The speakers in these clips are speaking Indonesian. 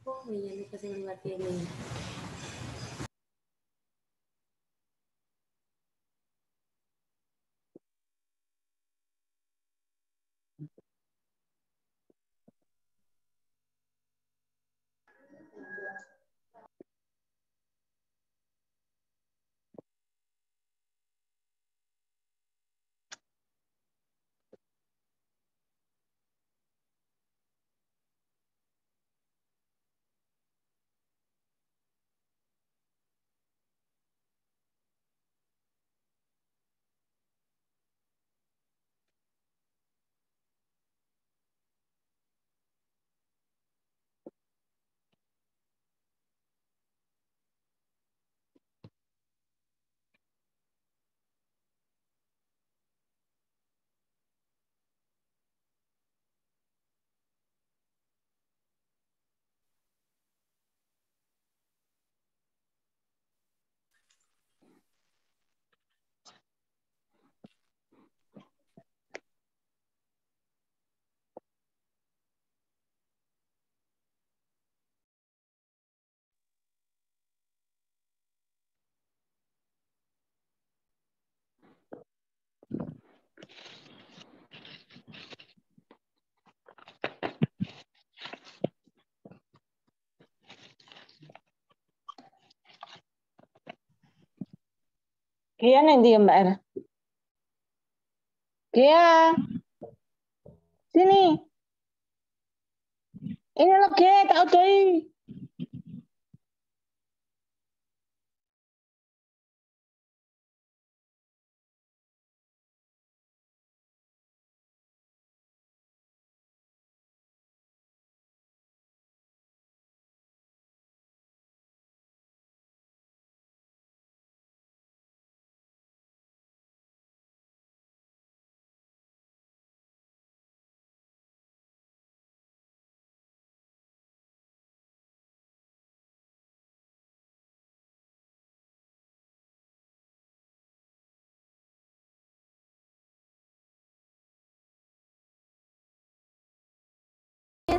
Oh iya, lupa saya lewat ini. Kia nanti ya Mbak Era. Kia, sini. Ini loh Kia, tak udai.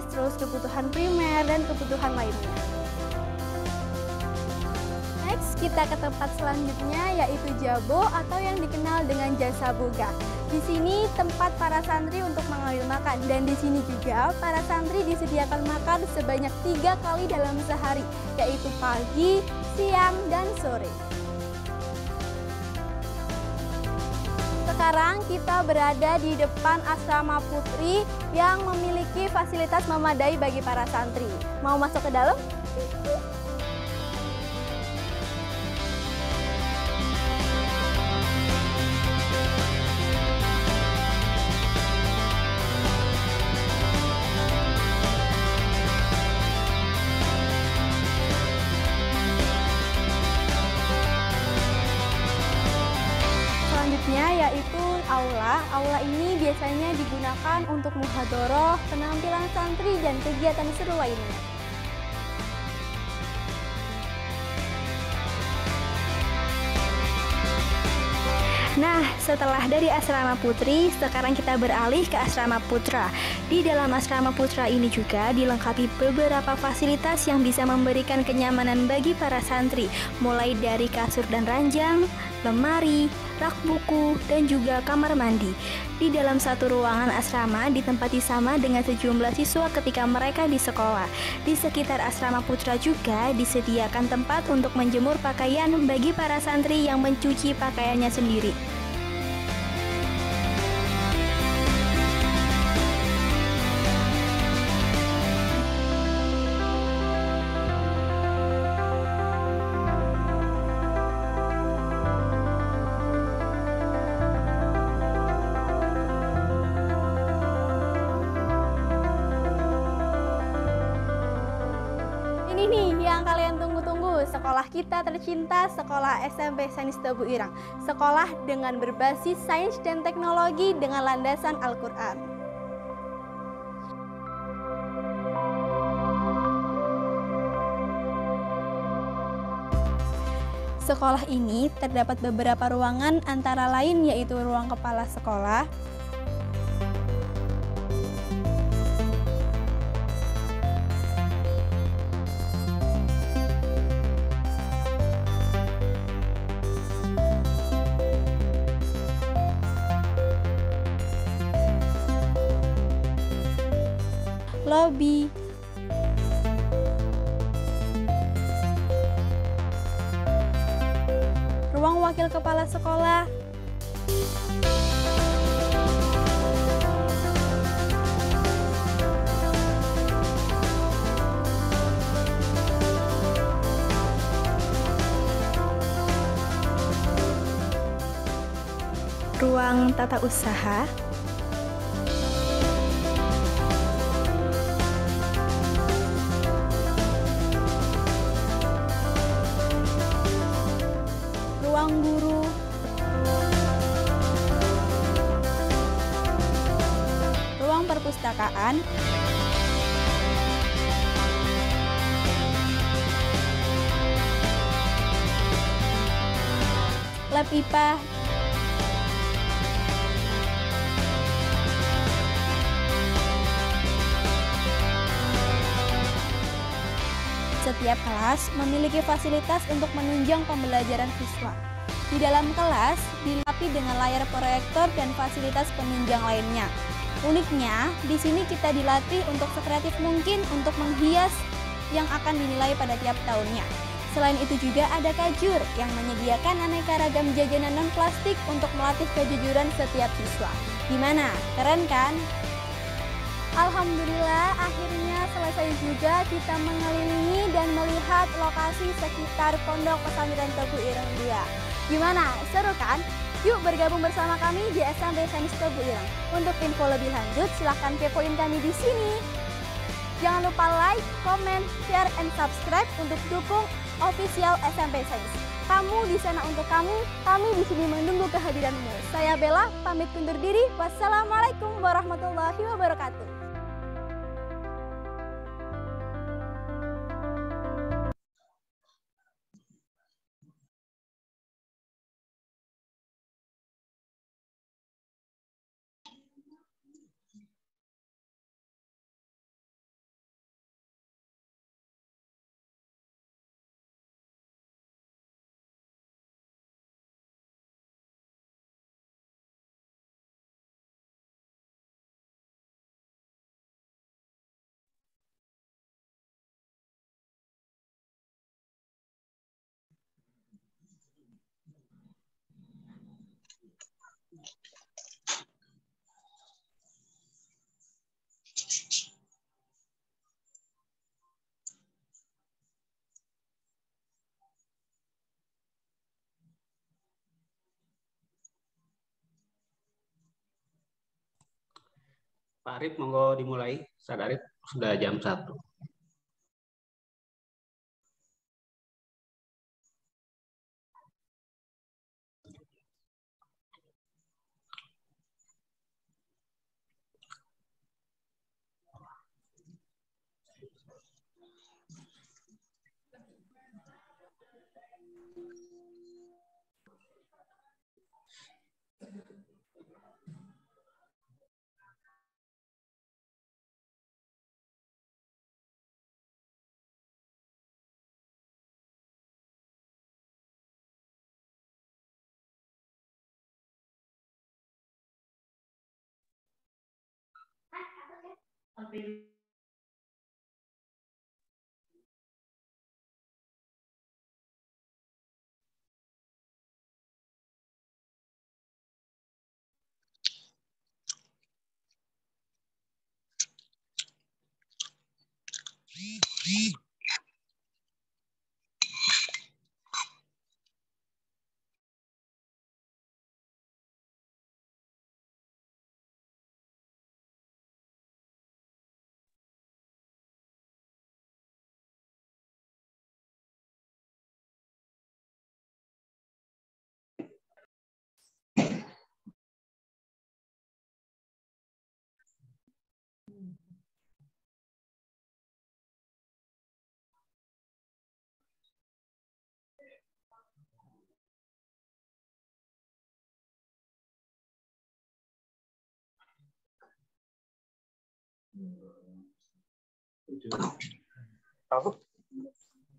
Terus kebutuhan primer dan kebutuhan lainnya. Next, kita ke tempat selanjutnya yaitu Jabo atau yang dikenal dengan jasa boga. Di sini tempat para santri untuk mengambil makan dan di sini juga para santri disediakan makan sebanyak 3 kali dalam sehari, yaitu pagi, siang, dan sore. Sekarang kita berada di depan asrama putri yang memiliki fasilitas memadai bagi para santri. Mau masuk ke dalam? Yaitu aula. Aula ini biasanya digunakan untuk muhadharah, penampilan santri, dan kegiatan seru lainnya. Nah, setelah dari asrama putri, sekarang kita beralih ke asrama putra. Di dalam asrama putra ini juga dilengkapi beberapa fasilitas yang bisa memberikan kenyamanan bagi para santri, mulai dari kasur dan ranjang, lemari, rak buku, dan juga kamar mandi. Di dalam satu ruangan asrama ditempati sama dengan sejumlah siswa ketika mereka di sekolah. Di sekitar asrama putra juga disediakan tempat untuk menjemur pakaian bagi para santri yang mencuci pakaiannya sendiri. Ini nih yang kalian tunggu-tunggu, sekolah kita tercinta, Sekolah SMP Sains Tebu Irang. Sekolah dengan berbasis sains dan teknologi dengan landasan Al-Quran. sekolah ini terdapat beberapa ruangan antara lain yaitu ruang kepala sekolah, lobi, ruang wakil kepala sekolah, ruang tata usaha, ruang guru, ruang perpustakaan, lab IPA, setiap kelas memiliki fasilitas untuk menunjang pembelajaran siswa. Di dalam kelas dilengkapi dengan layar proyektor dan fasilitas penunjang lainnya. Uniknya, di sini kita dilatih untuk sekreatif mungkin untuk menghias yang akan dinilai pada tiap tahunnya. Selain itu juga ada Kajur yang menyediakan aneka ragam jajanan non-plastik untuk melatih kejujuran setiap siswa. Gimana? Keren kan? Alhamdulillah akhirnya selesai juga kita mengelilingi dan melihat lokasi sekitar Pondok Pesantren Tebu Ireng 2. Gimana? Seru kan? Yuk bergabung bersama kami di SMP Sains Tebu Ireng. Untuk info lebih lanjut silahkan kepoin kami di sini. Jangan lupa like, comment, share, and subscribe untuk dukung official SMP Sains. Kamu di sana untuk kami di sini menunggu kehadiranmu. Saya Bella, pamit undur diri. Wassalamualaikum warahmatullahi wabarakatuh. Pak Arif, monggo dimulai. Ustaz Arif, sudah jam 1. Tahu?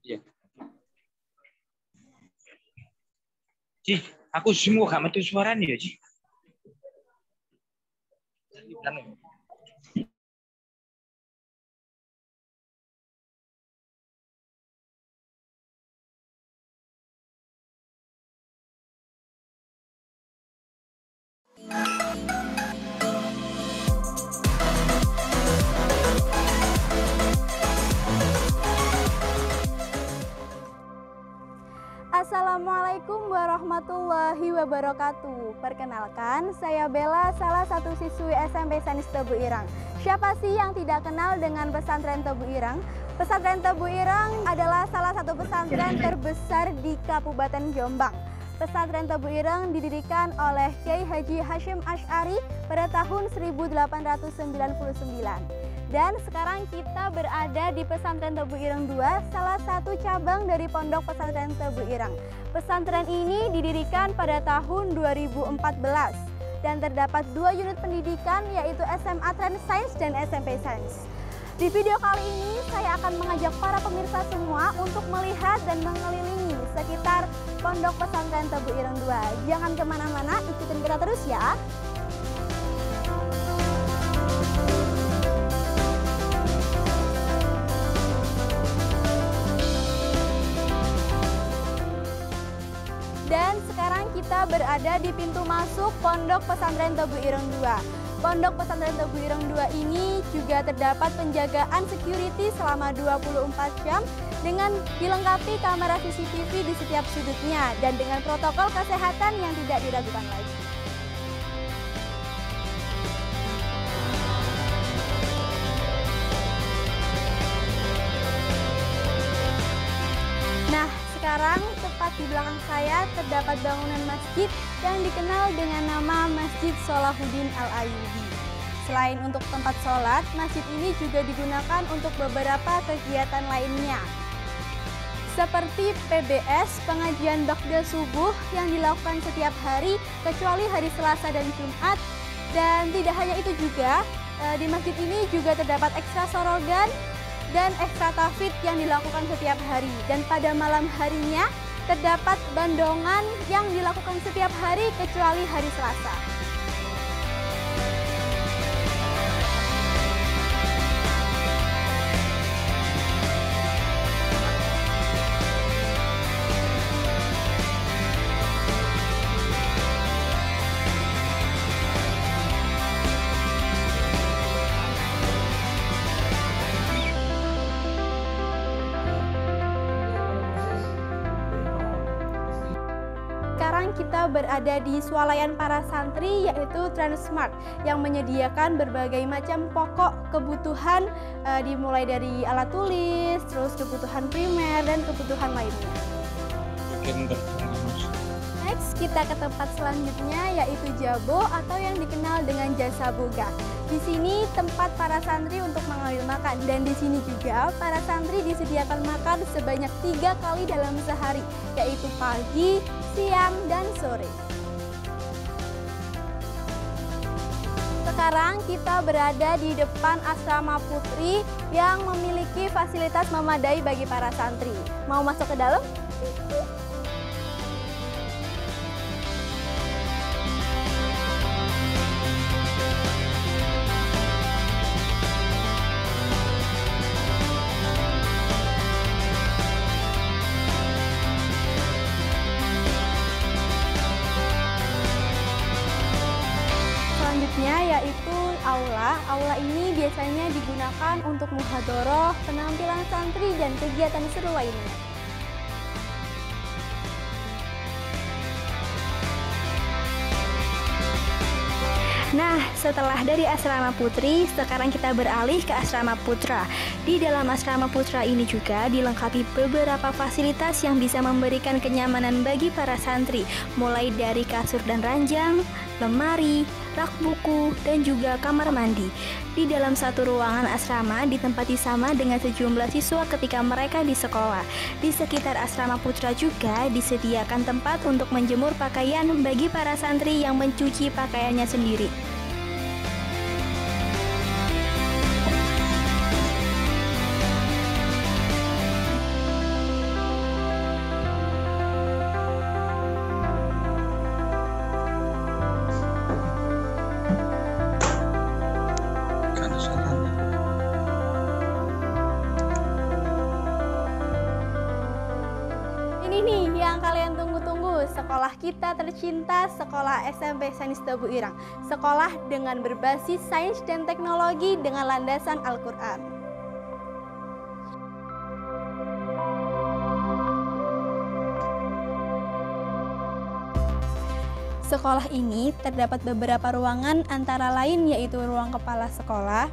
Iya. Ji, aku semua gak metu suaranya ya, Ji. Assalamualaikum warahmatullahi wabarakatuh. Perkenalkan, saya Bella, salah satu siswi SMP Sains Tebu Irang. Siapa sih yang tidak kenal dengan pesantren Tebu Irang? Pesantren Tebu Irang adalah salah satu pesantren terbesar di Kabupaten Jombang. Pesantren Tebu Irang didirikan oleh Kiai Haji Hashim Asy'ari pada tahun 1899. Dan sekarang kita berada di Pesantren Tebu Irang 2, salah satu cabang dari Pondok Pesantren Tebu Irang. Pesantren ini didirikan pada tahun 2014 dan terdapat 2 unit pendidikan, yaitu SMA Trans Sains dan SMP Sains. Di video kali ini saya akan mengajak para pemirsa semua untuk melihat dan mengelilingi sekitar Pondok Pesantren Tebu Irang 2. Jangan kemana-mana, ikutin kita terus ya. Dan sekarang kita berada di pintu masuk Pondok Pesantren Tebu Irang 2. Pondok Pesantren Tebu Irang 2 ini juga terdapat penjagaan security selama 24 jam dengan dilengkapi kamera CCTV di setiap sudutnya dan dengan protokol kesehatan yang tidak diragukan lagi. Nah, sekarang tepat di belakang saya terdapat bangunan masjid yang dikenal dengan nama Masjid Sholahuddin Al-Ayyubi. Selain untuk tempat sholat, masjid ini juga digunakan untuk beberapa kegiatan lainnya, seperti PBS, pengajian ba'da subuh yang dilakukan setiap hari kecuali hari Selasa dan Jumat. Dan tidak hanya itu juga, di masjid ini juga terdapat ekstra sorogan dan ekstra tafid yang dilakukan setiap hari. Dan pada malam harinya terdapat bandongan yang dilakukan setiap hari kecuali hari Selasa. Sekarang kita berada di swalayan para santri, yaitu Transmart, yang menyediakan berbagai macam pokok kebutuhan dimulai dari alat tulis, terus kebutuhan primer dan kebutuhan lainnya. Next, kita ke tempat selanjutnya, yaitu Jabo atau yang dikenal dengan Jasa Boga. Di sini tempat para santri untuk mengambil makan, dan di sini juga para santri disediakan makan sebanyak 3 kali dalam sehari, yaitu pagi, siang, dan sore. Sekarang kita berada di depan Asrama Putri yang memiliki fasilitas memadai bagi para santri. Mau masuk ke dalam? Yaitu aula. Aula ini biasanya digunakan untuk muhadharah, penampilan santri, dan kegiatan seru lainnya. Nah, setelah dari Asrama Putri, sekarang kita beralih ke Asrama Putra. Di dalam Asrama Putra ini juga dilengkapi beberapa fasilitas yang bisa memberikan kenyamanan bagi para santri, mulai dari kasur dan ranjang, lemari, rak buku, dan juga kamar mandi. Di dalam satu ruangan asrama ditempati sama dengan sejumlah siswa ketika mereka di sekolah. Di sekitar Asrama Putra juga disediakan tempat untuk menjemur pakaian bagi para santri yang mencuci pakaiannya sendiri. Ini nih yang kalian tunggu-tunggu, sekolah kita tercinta, Sekolah SMP Sains Tebu Ireng. Sekolah dengan berbasis sains dan teknologi dengan landasan Al-Quran. Sekolah ini terdapat beberapa ruangan antara lain yaitu ruang kepala sekolah,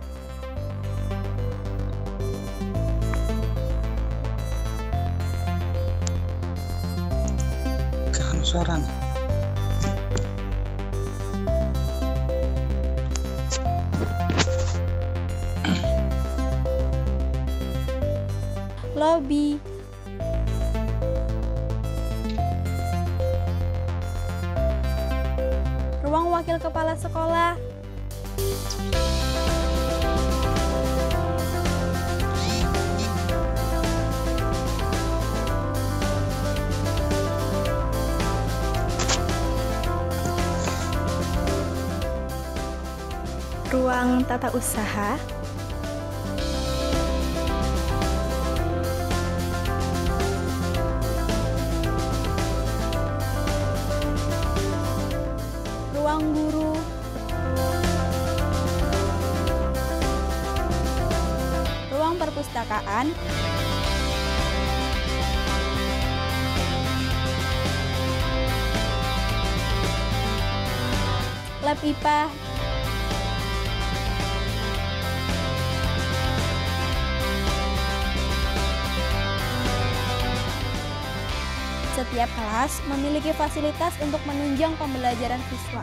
suara. lobi, ruang wakil kepala sekolah, ruang tata usaha, ruang guru, ruang perpustakaan, lab IPA, setiap kelas memiliki fasilitas untuk menunjang pembelajaran siswa.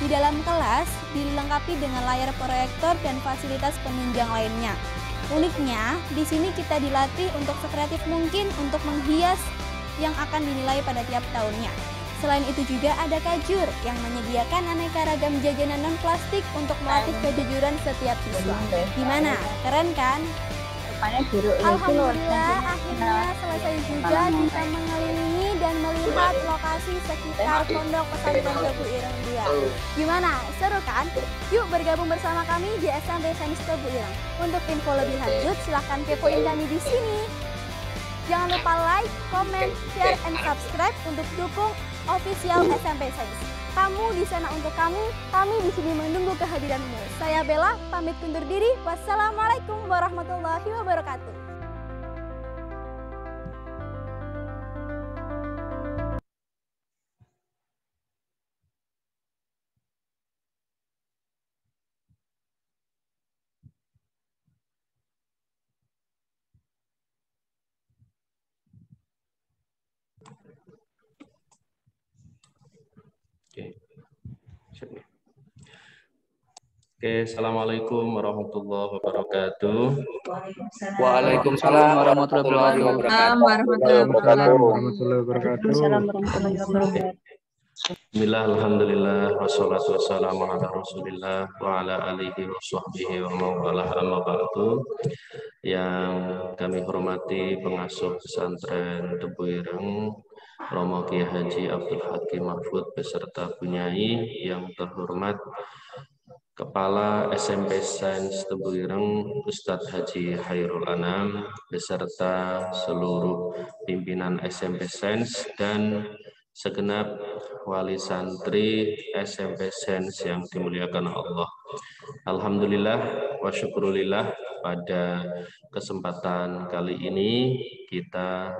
Di dalam kelas dilengkapi dengan layar proyektor dan fasilitas penunjang lainnya. Uniknya, di sini kita dilatih untuk sekreatif mungkin untuk menghias yang akan dinilai pada tiap tahunnya. Selain itu juga ada kajur yang menyediakan aneka ragam jajanan non plastik untuk melatih kejujuran setiap siswa. Gimana? Keren kan? Alhamdulillah akhirnya selesai juga kita mengelilingi dan melihat lokasi sekitar Pondok Pesantren Tebu Ireng 2. Gimana? Seru kan? Yuk bergabung bersama kami di SMP Sains Tebu Ireng. Untuk info lebih lanjut silahkan kepoin kami di sini. Jangan lupa like, comment, share, and subscribe untuk dukung official SMP Sains. Kamu di sana untuk kami di sini menunggu kehadiranmu. Saya Bella, pamit undur diri. Wassalamualaikum warahmatullahi wabarakatuh. Oke, assalamualaikum warahmatullahi wabarakatuh. Waalaikumsalam warahmatullahi wabarakatuh. Bismillah, alhamdulillah, wassalatu wassalamu ala rasulillah wa ala alihi wa sahbihi wa mawalah amma ba'du. Yang kami hormati pengasuh pesantren Tebu Ireng, Romo Kiai Haji Abdul Hakim Mahfud beserta Bunyai, yang terhormat Kepala SMP Sains Tebu Ireng Ustadz Haji Hairul Anam beserta seluruh pimpinan SMP Sains dan segenap wali santri SMP Sains yang dimuliakan Allah. Alhamdulillah wa syukurillah, pada kesempatan kali ini kita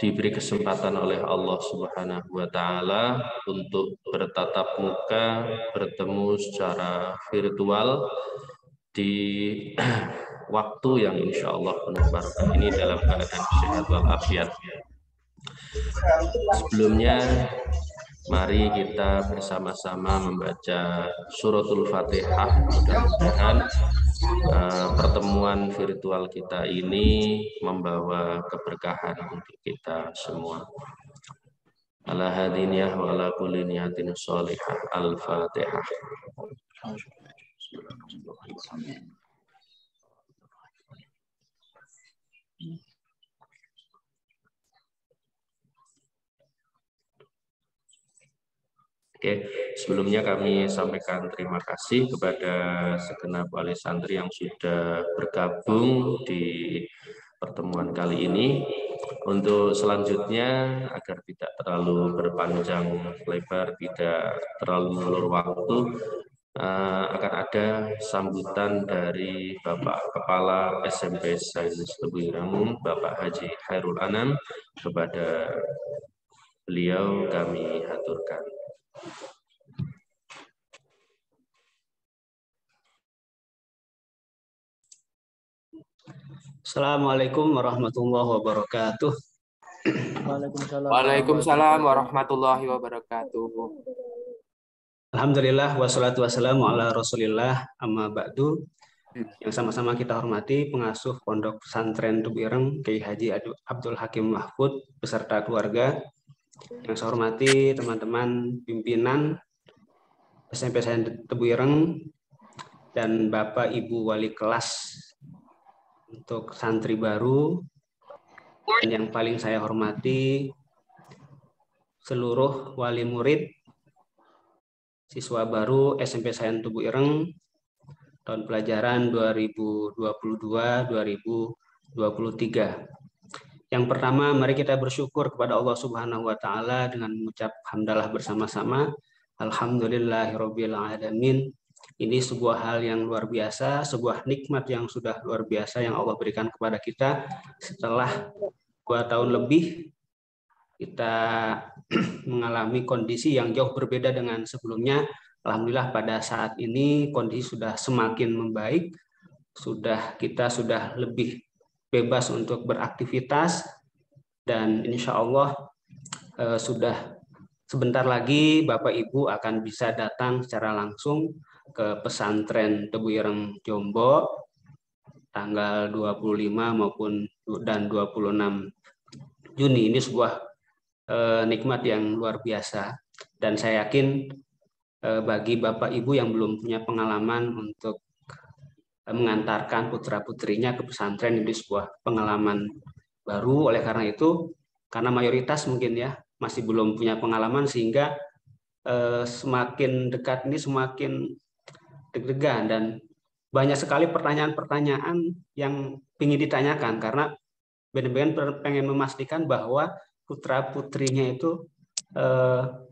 diberi kesempatan oleh Allah Subhanahu wa Ta'ala untuk bertatap muka, bertemu secara virtual di waktu yang insya Allah penuh barakah ini dalam keadaan sehat walafiat. Sebelumnya, mari kita bersama-sama membaca suratul Fatihah. Mudah-mudahan pertemuan virtual kita ini membawa keberkahan untuk kita semua. Ala hadiniyah wa ala kulli niyatin sholihah. Al-Fatihah. Oke, Sebelumnya kami sampaikan terima kasih kepada segenap wali santri yang sudah bergabung di pertemuan kali ini. Untuk selanjutnya, agar tidak terlalu berpanjang lebar, tidak terlalu mengulur waktu, akan ada sambutan dari Bapak Kepala SMP Sains Tebu Ireng, Bapak Haji Khairul Anam. Kepada beliau kami haturkan. Assalamualaikum warahmatullahi wabarakatuh. Waalaikumsalam warahmatullahi wabarakatuh. Alhamdulillah wassalatu wassalamu ala Rasulillah amma ba'du. Yang sama-sama kita hormati pengasuh Pondok Pesantren Tebu Ireng Kiai Haji Abdul Hakim Mahfud beserta keluarga. Yang saya hormati teman-teman pimpinan SMP Tebu Ireng dan Bapak Ibu wali kelas untuk santri baru, dan yang paling saya hormati seluruh wali murid siswa baru SMP Sains Tebu Ireng tahun pelajaran 2022-2023. Yang pertama, mari kita bersyukur kepada Allah Subhanahu wa taala dengan mengucap hamdalah bersama-sama. Alhamdulillahirabbil alamin. Ini sebuah hal yang luar biasa, sebuah nikmat yang sudah luar biasa yang Allah berikan kepada kita setelah 2 tahun lebih kita mengalami kondisi yang jauh berbeda dengan sebelumnya. Alhamdulillah pada saat ini kondisi sudah semakin membaik, kita sudah lebih bebas untuk beraktivitas, dan insya Allah sudah sebentar lagi Bapak Ibu akan bisa datang secara langsung ke pesantren Tebu Ireng Jombo tanggal 25 maupun dan 26 Juni. Ini sebuah nikmat yang luar biasa, dan saya yakin bagi Bapak Ibu yang belum punya pengalaman untuk mengantarkan putra-putrinya ke pesantren, ini sebuah pengalaman baru. Oleh karena itu, karena mayoritas mungkin ya masih belum punya pengalaman, sehingga semakin dekat ini semakin deg-degan dan banyak sekali pertanyaan-pertanyaan yang ingin ditanyakan, karena benar-benar pengen memastikan bahwa putra-putrinya itu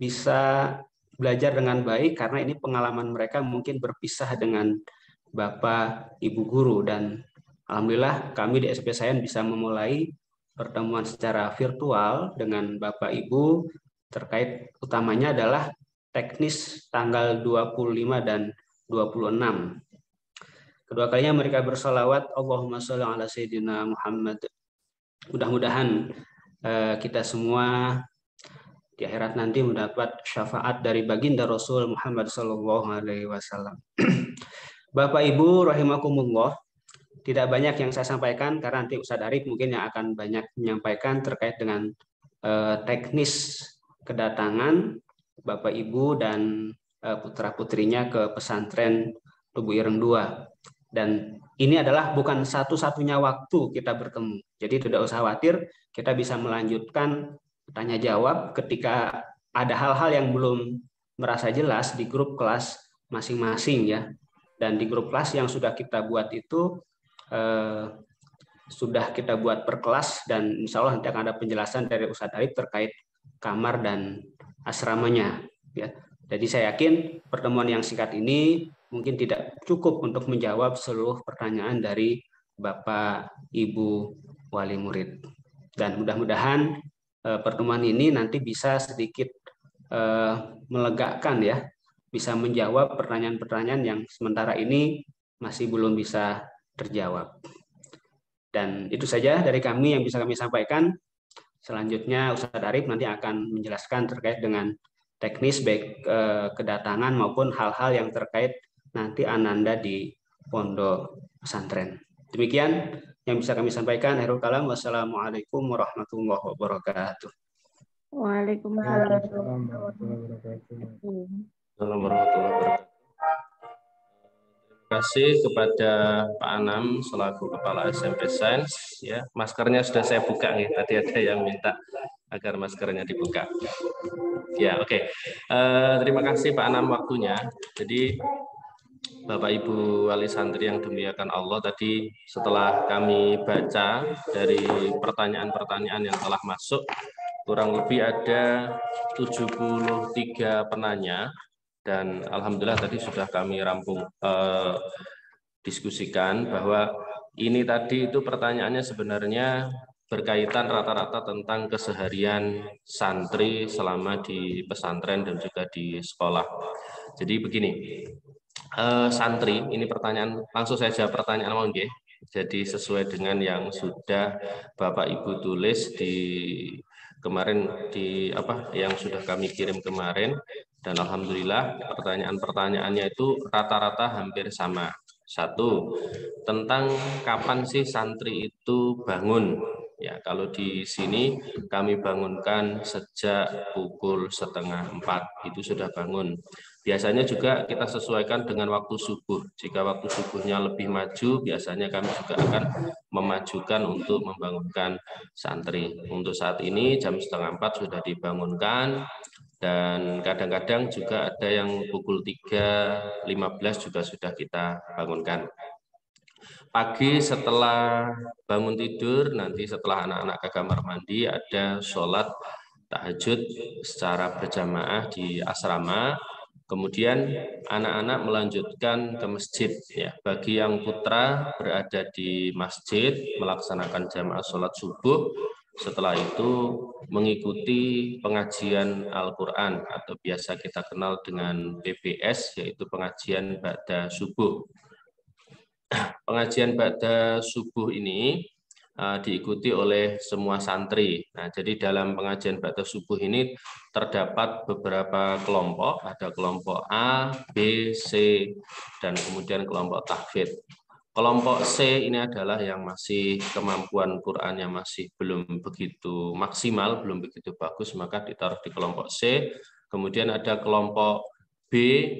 bisa belajar dengan baik, karena ini pengalaman mereka mungkin berpisah dengan Bapak Ibu guru. Dan alhamdulillah kami di SMP Sains bisa memulai pertemuan secara virtual dengan Bapak Ibu terkait utamanya adalah teknis tanggal 25 dan 26. Kedua kalinya mereka bersolawat Allahumma sholli ala sayyidina Muhammad. Mudah-mudahan kita semua di akhirat nanti mendapat syafaat dari baginda Rasul Muhammad SAW. Bapak Ibu rahimakumullah, tidak banyak yang saya sampaikan karena nanti Ustadz Arif mungkin yang akan banyak menyampaikan terkait dengan teknis kedatangan Bapak Ibu dan putra-putrinya ke pesantren Tebu Ireng 2. Dan ini adalah bukan satu-satunya waktu kita bertemu. Jadi tidak usah khawatir, kita bisa melanjutkan tanya jawab ketika ada hal-hal yang belum merasa jelas di grup kelas masing-masing ya. Dan di grup kelas yang sudah kita buat itu sudah kita buat per kelas, dan insya Allah nanti akan ada penjelasan dari Ustadz Arif terkait kamar dan asramanya ya. Jadi saya yakin pertemuan yang singkat ini mungkin tidak cukup untuk menjawab seluruh pertanyaan dari Bapak Ibu wali murid. Dan mudah-mudahan pertemuan ini nanti bisa sedikit melegakan ya, bisa menjawab pertanyaan-pertanyaan yang sementara ini masih belum bisa terjawab. Dan itu saja dari kami yang bisa kami sampaikan. Selanjutnya Ustadz Arif nanti akan menjelaskan terkait dengan teknis baik kedatangan maupun hal-hal yang terkait nanti ananda di pondok pesantren. Demikian yang bisa kami sampaikan. Akhirul kalam. Wassalamualaikum warahmatullahi wabarakatuh. Waalaikumsalam. Assalamualaikum warahmatullahi wabarakatuh. Terima kasih kepada Pak Anam selaku Kepala SMP Sains. Ya, maskernya sudah saya buka nih. Tadi ada yang minta agar maskernya dibuka. Ya, oke. Terima kasih Pak Anam waktunya. Jadi Bapak Ibu wali santri yang dimuliakan Allah, tadi setelah kami baca dari pertanyaan-pertanyaan yang telah masuk, kurang lebih ada 73 penanya, dan alhamdulillah tadi sudah kami rampung diskusikan bahwa ini tadi itu pertanyaannya sebenarnya berkaitan rata-rata tentang keseharian santri selama di pesantren dan juga di sekolah. Jadi begini, santri, ini pertanyaan, langsung saya jawab pertanyaan mau nggih. Jadi sesuai dengan yang sudah Bapak Ibu tulis di kemarin yang sudah kami kirim kemarin, dan alhamdulillah pertanyaan-pertanyaannya itu rata-rata hampir sama. Satu, tentang kapan sih santri itu bangun? Ya, kalau di sini kami bangunkan sejak pukul 3:30 itu sudah bangun. Biasanya juga kita sesuaikan dengan waktu subuh. Jika waktu subuhnya lebih maju, biasanya kami juga akan memajukan untuk membangunkan santri. Untuk saat ini jam 3:30 sudah dibangunkan, dan kadang-kadang juga ada yang pukul 3:15 juga sudah kita bangunkan. Pagi setelah bangun tidur, nanti setelah anak-anak ke kamar mandi, ada sholat tahajud secara berjamaah di asrama. Kemudian anak-anak melanjutkan ke masjid. Ya, bagi yang putra berada di masjid melaksanakan jamaah sholat subuh. Setelah itu mengikuti pengajian Al-Quran atau biasa kita kenal dengan PBS, yaitu pengajian ba'da subuh. Pengajian ba'da subuh ini diikuti oleh semua santri. Nah, jadi dalam pengajian ba'da subuh ini terdapat beberapa kelompok, ada kelompok A, B, C, dan kemudian kelompok tahfidz. Kelompok C ini adalah yang masih kemampuan Qur'annya masih belum begitu maksimal, belum begitu bagus, maka ditaruh di kelompok C. Kemudian ada kelompok B,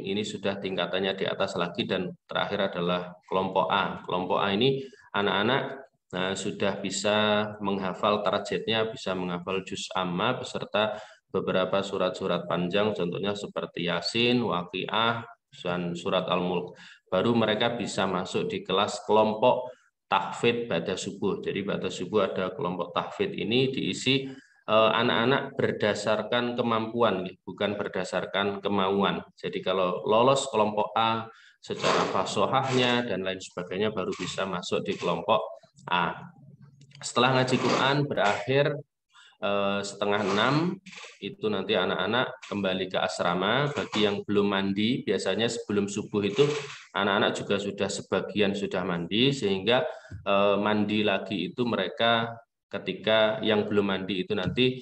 ini sudah tingkatannya di atas lagi, dan terakhir adalah kelompok A. Kelompok A ini anak-anak sudah bisa menghafal targetnya, bisa menghafal juz amma beserta beberapa surat-surat panjang, contohnya seperti Yasin, Waqiah, dan surat Al-Mulk. Baru mereka bisa masuk di kelas kelompok tahfidz ba'da subuh. Jadi ba'da subuh ada kelompok tahfidz ini diisi anak-anak berdasarkan kemampuan, bukan berdasarkan kemauan. Jadi kalau lolos kelompok A secara fasohahnya dan lain sebagainya baru bisa masuk di kelompok A. Setelah ngaji Quran berakhir 5:30 itu nanti anak-anak kembali ke asrama. Bagi yang belum mandi, biasanya sebelum subuh itu anak-anak juga sudah sebagian sudah mandi, sehingga mandi lagi itu mereka ketika yang belum mandi itu nanti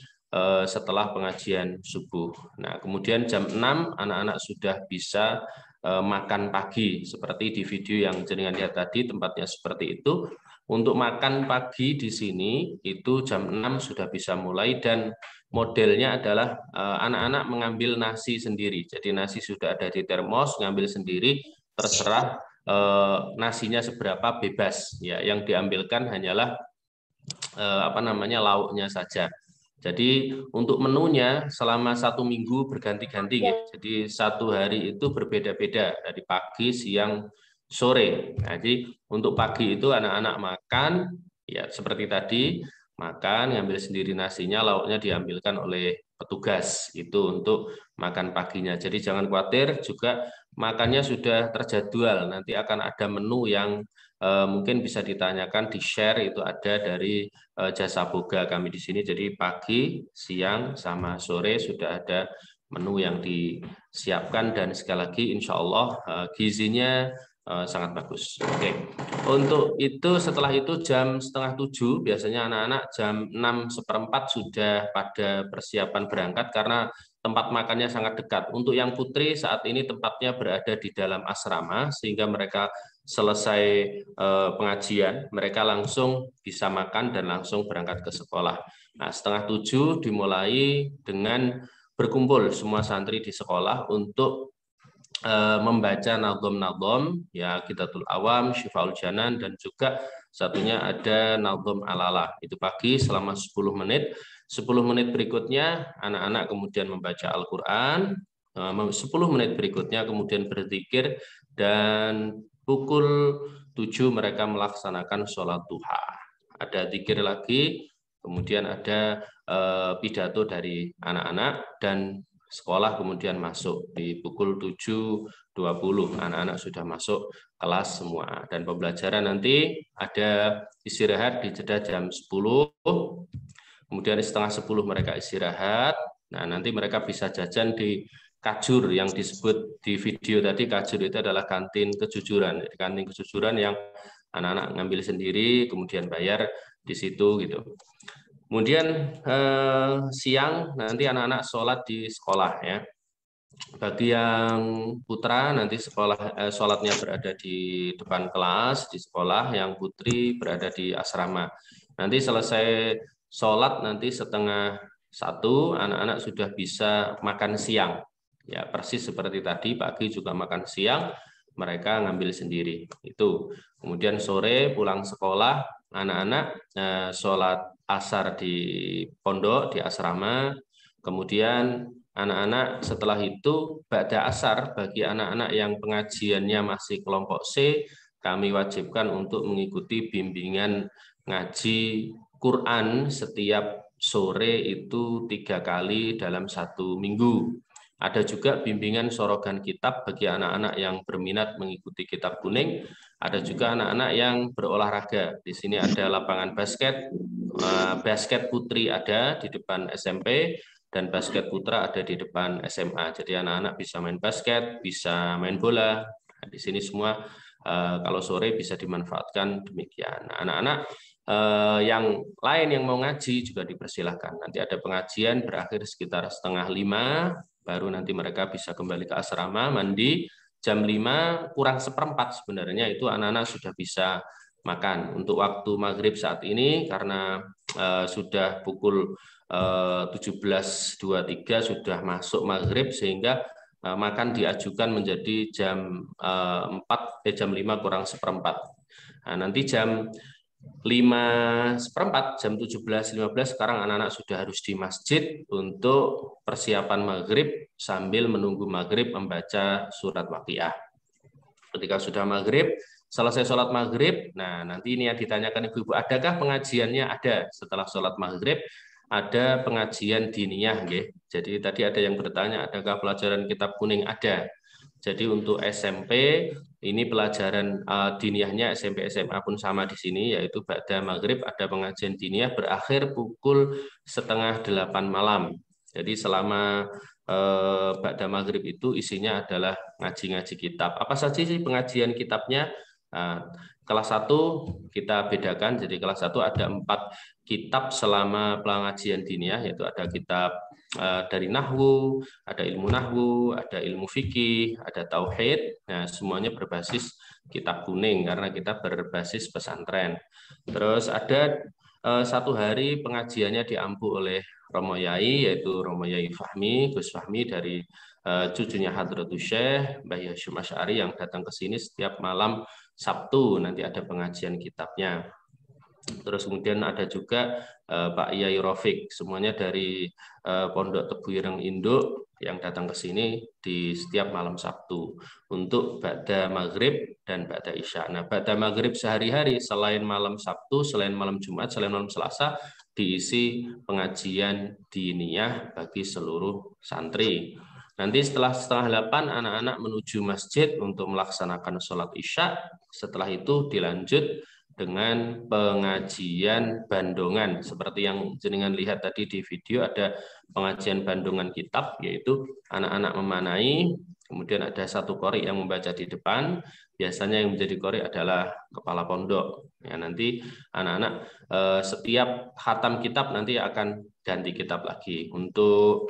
setelah pengajian subuh. Nah, kemudian jam 6 anak-anak sudah bisa makan pagi seperti di video yang jenengan lihat tadi, tempatnya seperti itu. Untuk makan pagi di sini itu jam 6 sudah bisa mulai, dan modelnya adalah anak-anak mengambil nasi sendiri. Jadi nasi sudah ada di termos, ngambil sendiri, terserah nasinya seberapa bebas. Ya, yang diambilkan hanyalah lauknya saja. Jadi untuk menunya selama 1 minggu berganti-ganti, ya. Jadi 1 hari itu berbeda-beda dari pagi, siang, sore. Nah, jadi untuk pagi itu anak-anak makan ya seperti tadi, makan, ngambil sendiri nasinya, lauknya diambilkan oleh petugas itu untuk makan paginya. Jadi jangan khawatir, juga makannya sudah terjadwal. Nanti akan ada menu yang mungkin bisa ditanyakan, di-share, itu ada dari Jasa Boga kami di sini. Jadi pagi, siang, sama sore sudah ada menu yang disiapkan, dan sekali lagi insya Allah gizinya sangat bagus. Oke. Untuk itu setelah itu jam 6:30 biasanya anak-anak jam 6:15 sudah pada persiapan berangkat karena tempat makannya sangat dekat. Untuk yang putri saat ini tempatnya berada di dalam asrama, sehingga mereka selesai pengajian, mereka langsung bisa makan dan langsung berangkat ke sekolah. Nah, 6:30 dimulai dengan berkumpul semua santri di sekolah untuk membaca nadhom-nadhom, ya, Qidatul Awam, Syifaul Janan, dan juga satunya ada nadhom Alala. Itu pagi selama 10 menit. 10 menit berikutnya anak-anak kemudian membaca Al-Quran, 10 menit berikutnya kemudian berzikir, dan pukul 7 mereka melaksanakan sholat duha. Ada zikir lagi, kemudian ada pidato dari anak-anak, dan sekolah kemudian masuk di pukul 7.20. Anak-anak sudah masuk kelas semua. Dan pembelajaran nanti ada istirahat di jeda jam 10. Kemudian setengah 10 mereka istirahat. Nah, nanti mereka bisa jajan di Kajur yang disebut di video tadi. Kajur itu adalah kantin kejujuran. Jadi, kantin kejujuran yang anak-anak ngambil sendiri, kemudian bayar di situ gitu. Kemudian siang nanti anak-anak sholat di sekolah ya. Bagi yang putra nanti sholatnya berada di depan kelas di sekolah, yang putri berada di asrama. Nanti selesai sholat nanti setengah 1 anak-anak sudah bisa makan siang. Ya persis seperti tadi, pagi juga makan siang, mereka ngambil sendiri. Itu. Kemudian sore pulang sekolah, anak-anak sholat asar di pondok, di asrama. Kemudian anak-anak setelah itu ba'da asar, bagi anak-anak yang pengajiannya masih kelompok C, kami wajibkan untuk mengikuti bimbingan ngaji Quran setiap sore itu 3 kali dalam 1 minggu. Ada juga bimbingan sorogan kitab bagi anak-anak yang berminat mengikuti kitab kuning. Ada juga anak-anak yang berolahraga. Di sini ada lapangan basket, basket putri ada di depan SMP, dan basket putra ada di depan SMA. Jadi anak-anak bisa main basket, bisa main bola. Nah, di sini semua kalau sore bisa dimanfaatkan demikian. Anak-anak yang lain yang mau ngaji juga dipersilahkan. Nanti ada pengajian berakhir sekitar 4:30, baru nanti mereka bisa kembali ke asrama, mandi. Jam 5 kurang 1/4 sebenarnya itu anak-anak sudah bisa makan. Untuk waktu maghrib saat ini karena sudah pukul 17.23 sudah masuk maghrib, sehingga makan diajukan menjadi jam 5 kurang 1/4. Nah, nanti jam 5:15, jam 17.15 sekarang anak-anak sudah harus di masjid untuk persiapan maghrib sambil menunggu maghrib membaca surat Waqiah. Ketika sudah maghrib, selesai sholat maghrib, nah nanti ini yang ditanyakan ibu-ibu, adakah pengajiannya? Ada. Setelah sholat maghrib ada pengajian diniyah, nggih. Jadi tadi ada yang bertanya, adakah pelajaran kitab kuning? Ada. Jadi untuk SMP ini pelajaran diniyahnya SMP SMA pun sama di sini, yaitu ba'da maghrib ada pengajian diniyah berakhir pukul 7:30 malam. Jadi selama ba'da maghrib itu isinya adalah ngaji-ngaji kitab. Apa saja sih pengajian kitabnya? Kelas 1 kita bedakan, jadi kelas 1 ada 4 kitab selama pengajian diniyah, yaitu ada kitab dari nahwu, ada ilmu nahwu, ada ilmu fikih, ada tauhid. Nah, semuanya berbasis kitab kuning karena kita berbasis pesantren. Terus ada 1 hari pengajiannya diampu oleh Romo Yai, yaitu Romo Yai Fahmi, Gus Fahmi dari cucunya Hadratus Syekh Mbah Hasyim Asy'ari yang datang ke sini setiap malam Sabtu, nanti ada pengajian kitabnya. Terus kemudian ada juga Pak Yai Rofik, semuanya dari Pondok Tebu Ireng Induk yang datang ke sini di setiap malam Sabtu untuk ba'da maghrib dan ba'da isya. Nah, ba'da maghrib sehari-hari selain malam Sabtu, selain malam Jumat, selain malam Selasa diisi pengajian diniyah bagi seluruh santri. Nanti setelah 7:30 anak-anak menuju masjid untuk melaksanakan sholat isya. Setelah itu dilanjut dengan pengajian bandongan. Seperti yang jenengan lihat tadi di video, ada pengajian bandongan kitab, yaitu anak-anak memanai, kemudian ada 1 qori yang membaca di depan. Biasanya yang menjadi qori adalah kepala pondok. Ya, nanti anak-anak setiap khatam kitab nanti akan ganti kitab lagi. Untuk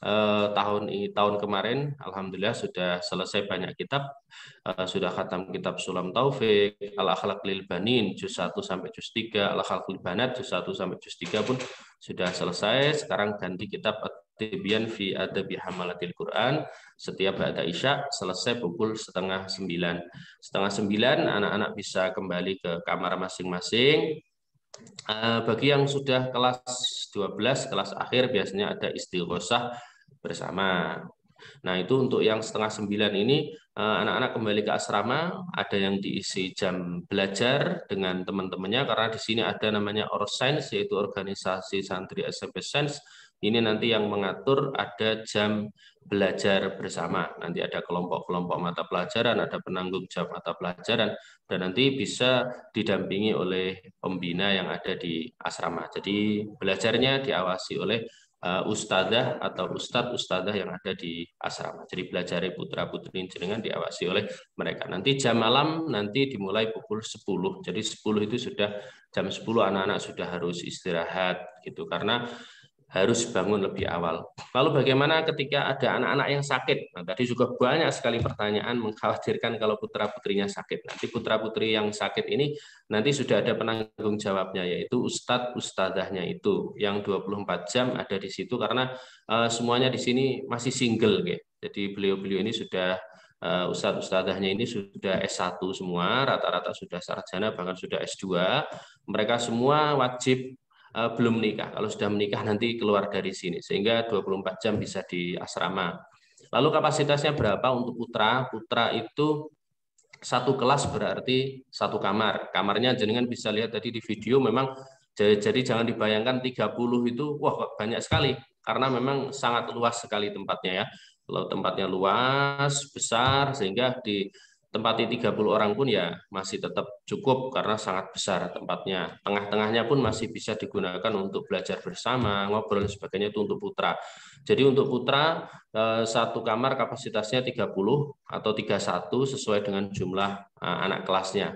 tahun kemarin alhamdulillah sudah selesai banyak kitab, sudah khatam kitab Sulam Taufik, Al-Akhlaq lil Banin juz 1 sampai juz 3, Al-Akhlaq lil Banat juz 1 sampai juz 3 pun sudah selesai. Sekarang ganti kitab At-Tibyan fi Adabi Hamalatil Quran setiap ba'da isya, selesai pukul 8:30. 8:30 anak-anak bisa kembali ke kamar masing-masing. Bagi yang sudah kelas 12, kelas akhir biasanya ada istighosah bersama. Nah, itu untuk yang setengah 9 ini anak-anak kembali ke asrama, ada yang diisi jam belajar dengan teman-temannya karena di sini ada namanya Orsains, yaitu organisasi santri SMP Sains. Ini nanti yang mengatur ada jam belajar bersama. Nanti ada kelompok-kelompok mata pelajaran, ada penanggung jawab mata pelajaran, dan nanti bisa didampingi oleh pembina yang ada di asrama. Jadi belajarnya diawasi oleh ustadzah atau ustadz-ustadzah yang ada di asrama. Jadi belajar putra-putri jenengan diawasi oleh mereka. Nanti jam malam nanti dimulai pukul 10. Jadi 10 itu sudah jam 10 anak-anak sudah harus istirahat gitu karena harus bangun lebih awal. Lalu bagaimana ketika ada anak-anak yang sakit? Nah, tadi juga banyak sekali pertanyaan mengkhawatirkan kalau putra-putrinya sakit. Nanti putra-putri yang sakit ini nanti sudah ada penanggung jawabnya, yaitu ustadz-ustadzahnya itu yang 24 jam ada di situ karena semuanya di sini masih single. Gitu. Jadi beliau-beliau ini sudah ustadz-ustadzahnya ini sudah S1 semua, rata-rata sudah sarjana, bahkan sudah S2. Mereka semua wajib belum menikah. Kalau sudah menikah nanti keluar dari sini. Sehingga 24 jam bisa di asrama. Lalu kapasitasnya berapa untuk putra? Putra itu satu kelas berarti satu kamar. Kamarnya jenengan bisa lihat tadi di video memang jadi jangan dibayangkan 30 itu wah banyak sekali. Karena memang sangat luas sekali tempatnya ya. Kalau tempatnya luas, besar sehingga di tempati 30 orang pun ya masih tetap cukup karena sangat besar tempatnya. Tengah-tengahnya pun masih bisa digunakan untuk belajar bersama, ngobrol dan sebagainya itu untuk putra. Jadi untuk putra satu kamar kapasitasnya 30 atau 31 sesuai dengan jumlah anak kelasnya.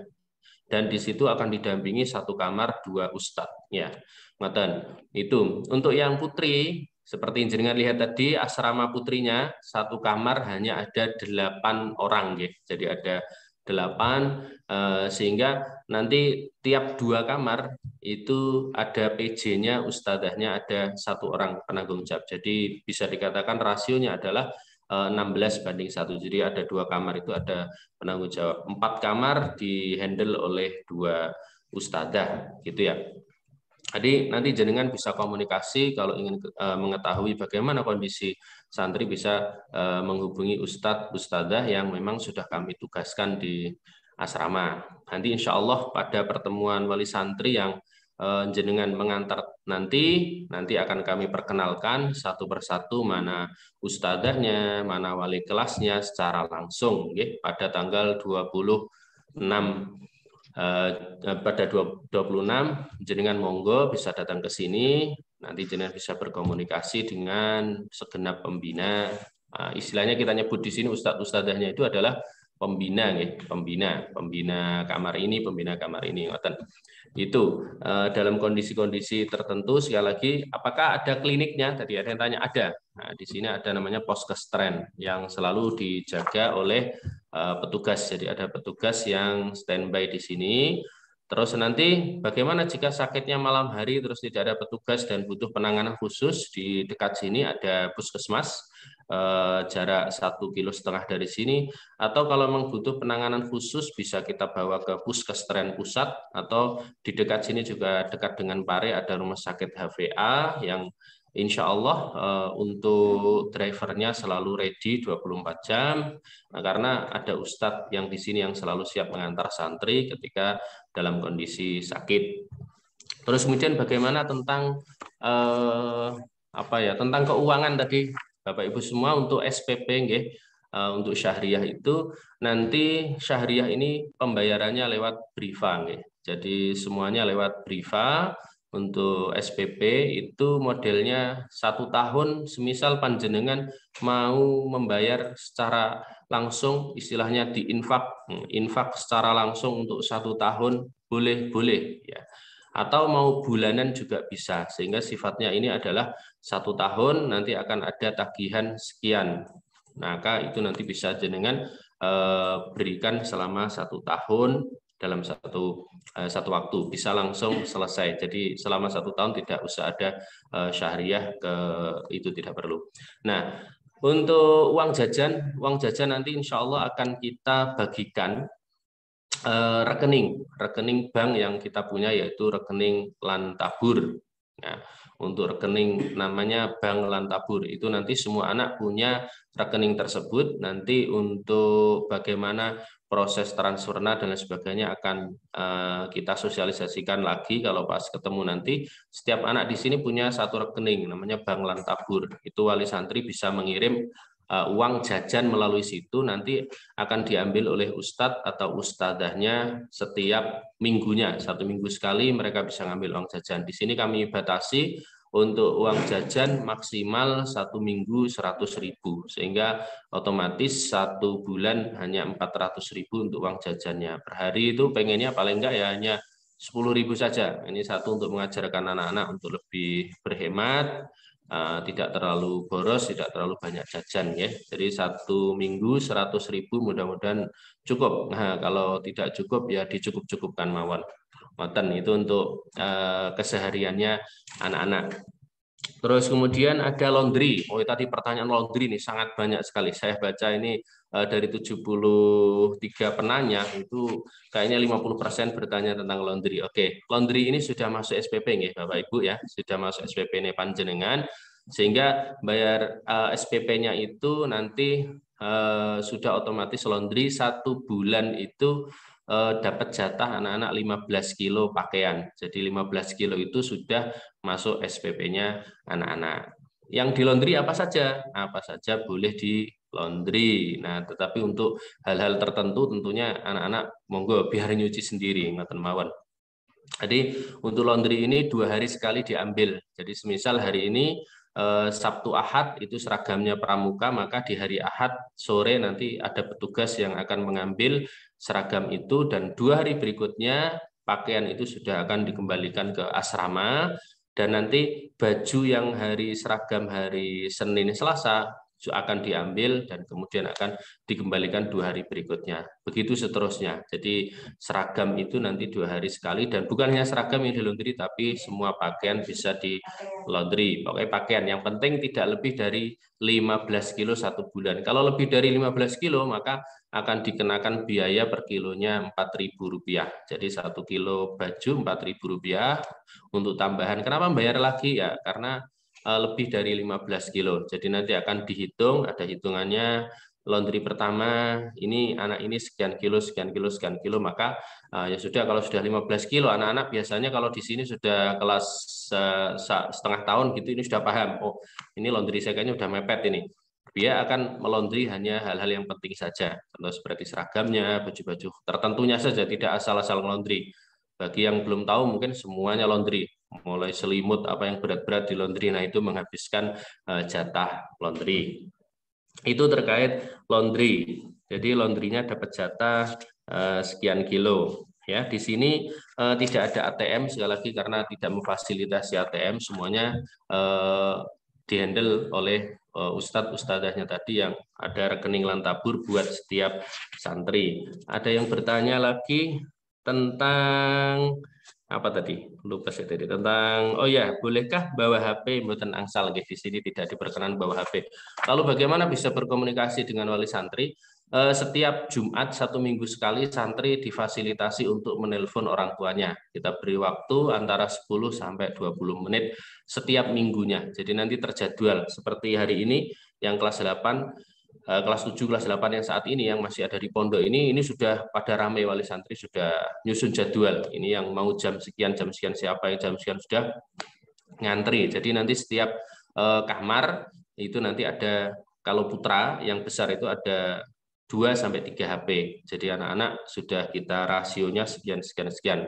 Dan di situ akan didampingi satu kamar 2 ustadz ya. Ngoten. Itu. Untuk yang putri seperti jenengan lihat tadi, asrama putrinya satu kamar hanya ada 8 orang, ya. Jadi ada 8, sehingga nanti tiap 2 kamar itu ada PJ-nya, ustadzahnya ada 1 orang penanggung jawab. Jadi bisa dikatakan rasionya adalah 16:1. Jadi ada 2 kamar itu ada penanggung jawab. 4 kamar dihandle oleh 2 ustadzah, gitu ya. Jadi nanti jenengan bisa komunikasi kalau ingin mengetahui bagaimana kondisi santri bisa menghubungi ustadz-ustadzah yang memang sudah kami tugaskan di asrama. Nanti insya Allah pada pertemuan wali santri yang jenengan mengantar nanti akan kami perkenalkan satu persatu mana ustadzahnya, mana wali kelasnya secara langsung pada tanggal 26 pada 26 jenengan monggo bisa datang ke sini, nanti jenengan bisa berkomunikasi dengan segenap pembina. Istilahnya kita nyebut di sini ustadz-ustadzahnya itu adalah pembina ya, pembina kamar ini, pembina kamar ini. Itu dalam kondisi-kondisi tertentu. Sekali lagi, apakah ada kliniknya? Tadi ada yang tanya, ada. Nah, di sini ada namanya poskestren yang selalu dijaga oleh petugas. Jadi ada petugas yang standby di sini. Terus nanti bagaimana jika sakitnya malam hari terus tidak ada petugas dan butuh penanganan khusus, di dekat sini ada puskesmas jarak 1,5 km dari sini, atau kalau memang butuh penanganan khusus bisa kita bawa ke puskestren pusat, atau di dekat sini juga dekat dengan Pare ada rumah sakit HVA yang insya Allah untuk drivernya selalu ready 24 jam, karena ada ustadz yang di sini yang selalu siap mengantar santri ketika dalam kondisi sakit. Terus kemudian bagaimana tentang tentang keuangan tadi Bapak Ibu semua untuk SPP nggih. Untuk syahriah itu nanti syahriah ini pembayarannya lewat Briva nggih. Jadi semuanya lewat Briva. Untuk SPP itu modelnya 1 tahun, semisal panjenengan mau membayar secara langsung, istilahnya infak secara langsung untuk 1 tahun boleh ya. Atau mau bulanan juga bisa, sehingga sifatnya ini adalah 1 tahun nanti akan ada tagihan sekian. Maka itu nanti bisa jenengan berikan selama 1 tahun dalam satu waktu, bisa langsung selesai. Jadi selama 1 tahun tidak usah ada syahriah, itu tidak perlu. Nah, untuk uang jajan nanti insya Allah akan kita bagikan rekening bank yang kita punya, yaitu rekening Lantabur. Nah, untuk rekening namanya Bank Lantabur itu nanti semua anak punya rekening tersebut. Nanti untuk bagaimana proses transfer dan lain sebagainya akan kita sosialisasikan lagi kalau pas ketemu nanti. Setiap anak di sini punya satu rekening namanya Bank Lantabur. Itu wali santri bisa mengirim uang jajan melalui situ, nanti akan diambil oleh ustadz atau ustadzahnya setiap minggunya. 1 minggu sekali mereka bisa ngambil uang jajan. Di sini kami batasi untuk uang jajan maksimal 1 minggu 100.000, sehingga otomatis 1 bulan hanya 400.000 untuk uang jajannya. Per hari itu pengennya paling enggak ya hanya 10.000 saja. Ini satu untuk mengajarkan anak-anak untuk lebih berhemat, tidak terlalu boros, tidak terlalu banyak jajan ya. Jadi 1 minggu 100.000 mudah-mudahan cukup. Nah, kalau tidak cukup ya dicukup-cukupkan mawon. Itu untuk kesehariannya anak-anak. Terus kemudian ada laundry. Oh, tadi pertanyaan laundry ini sangat banyak sekali. Saya baca ini dari 73 penanya itu kayaknya 50% bertanya tentang laundry. Oke, laundry ini sudah masuk SPP nih Bapak Ibu ya, sudah masuk SPP ini panjenengan, sehingga bayar SPP-nya itu nanti sudah otomatis laundry 1 bulan itu dapat jatah anak-anak 15 kilo pakaian. Jadi 15 kilo itu sudah masuk SPP-nya anak-anak. Yang di laundry apa saja? Apa saja boleh di laundry. Nah, tetapi untuk hal-hal tertentu tentunya anak-anak monggo biar nyuci sendiri, ngoten mawon. Jadi untuk laundry ini 2 hari sekali diambil. Jadi semisal hari ini Sabtu Ahad itu seragamnya pramuka, maka di hari Ahad sore nanti ada petugas yang akan mengambil seragam itu, dan 2 hari berikutnya pakaian itu sudah akan dikembalikan ke asrama, dan nanti baju yang hari seragam hari Senin Selasa akan diambil dan kemudian akan dikembalikan 2 hari berikutnya. Begitu seterusnya. Jadi seragam itu nanti 2 hari sekali, dan bukan hanya seragam yang di laundry, tapi semua pakaian bisa di laundry. Pokoknya pakaian yang penting tidak lebih dari 15 kilo 1 bulan. Kalau lebih dari 15 kilo maka akan dikenakan biaya per kilonya Rp4.000. Jadi 1 kilo baju Rp4.000 untuk tambahan. Kenapa bayar lagi ya? Karena lebih dari 15 kilo. Jadi nanti akan dihitung, ada hitungannya. Laundry pertama ini anak ini sekian kilo, maka ya sudah, kalau sudah 15 kilo anak-anak biasanya kalau di sini sudah kelas setengah tahun gitu, ini sudah paham. Oh, ini laundry saya kayaknya udah mepet ini. Dia akan melondri hanya hal-hal yang penting saja, contoh seperti seragamnya, baju-baju tertentunya saja, tidak asal-asal laundry. Bagi yang belum tahu mungkin semuanya laundry, mulai selimut apa yang berat-berat di laundry, nah itu menghabiskan jatah laundry. Itu terkait laundry. Jadi laundrynya dapat jatah sekian kilo. Ya, di sini tidak ada ATM sekali lagi karena tidak memfasilitasi ATM, semuanya dihandle oleh ustadz-ustadzahnya tadi yang ada rekening Lantabur buat setiap santri. Ada yang bertanya lagi tentang apa tadi? Lupa saya tadi tentang, oh ya, bolehkah bawa HP mboten angsal? Di sini tidak diperkenan bawa HP. Lalu bagaimana bisa berkomunikasi dengan wali santri? Setiap Jumat 1 minggu sekali santri difasilitasi untuk menelpon orang tuanya. Kita beri waktu antara 10 sampai 20 menit setiap minggunya. Jadi nanti terjadwal seperti hari ini yang kelas 8, kelas 7, kelas 8 yang saat ini yang masih ada di pondok ini sudah pada ramai wali santri, sudah nyusun jadwal. Ini yang mau jam sekian siapa yang jam sekian sudah ngantri. Jadi nanti setiap kamar itu nanti ada, kalau putra yang besar itu ada 2 sampai 3 HP. Jadi anak-anak sudah kita rasionya sekian,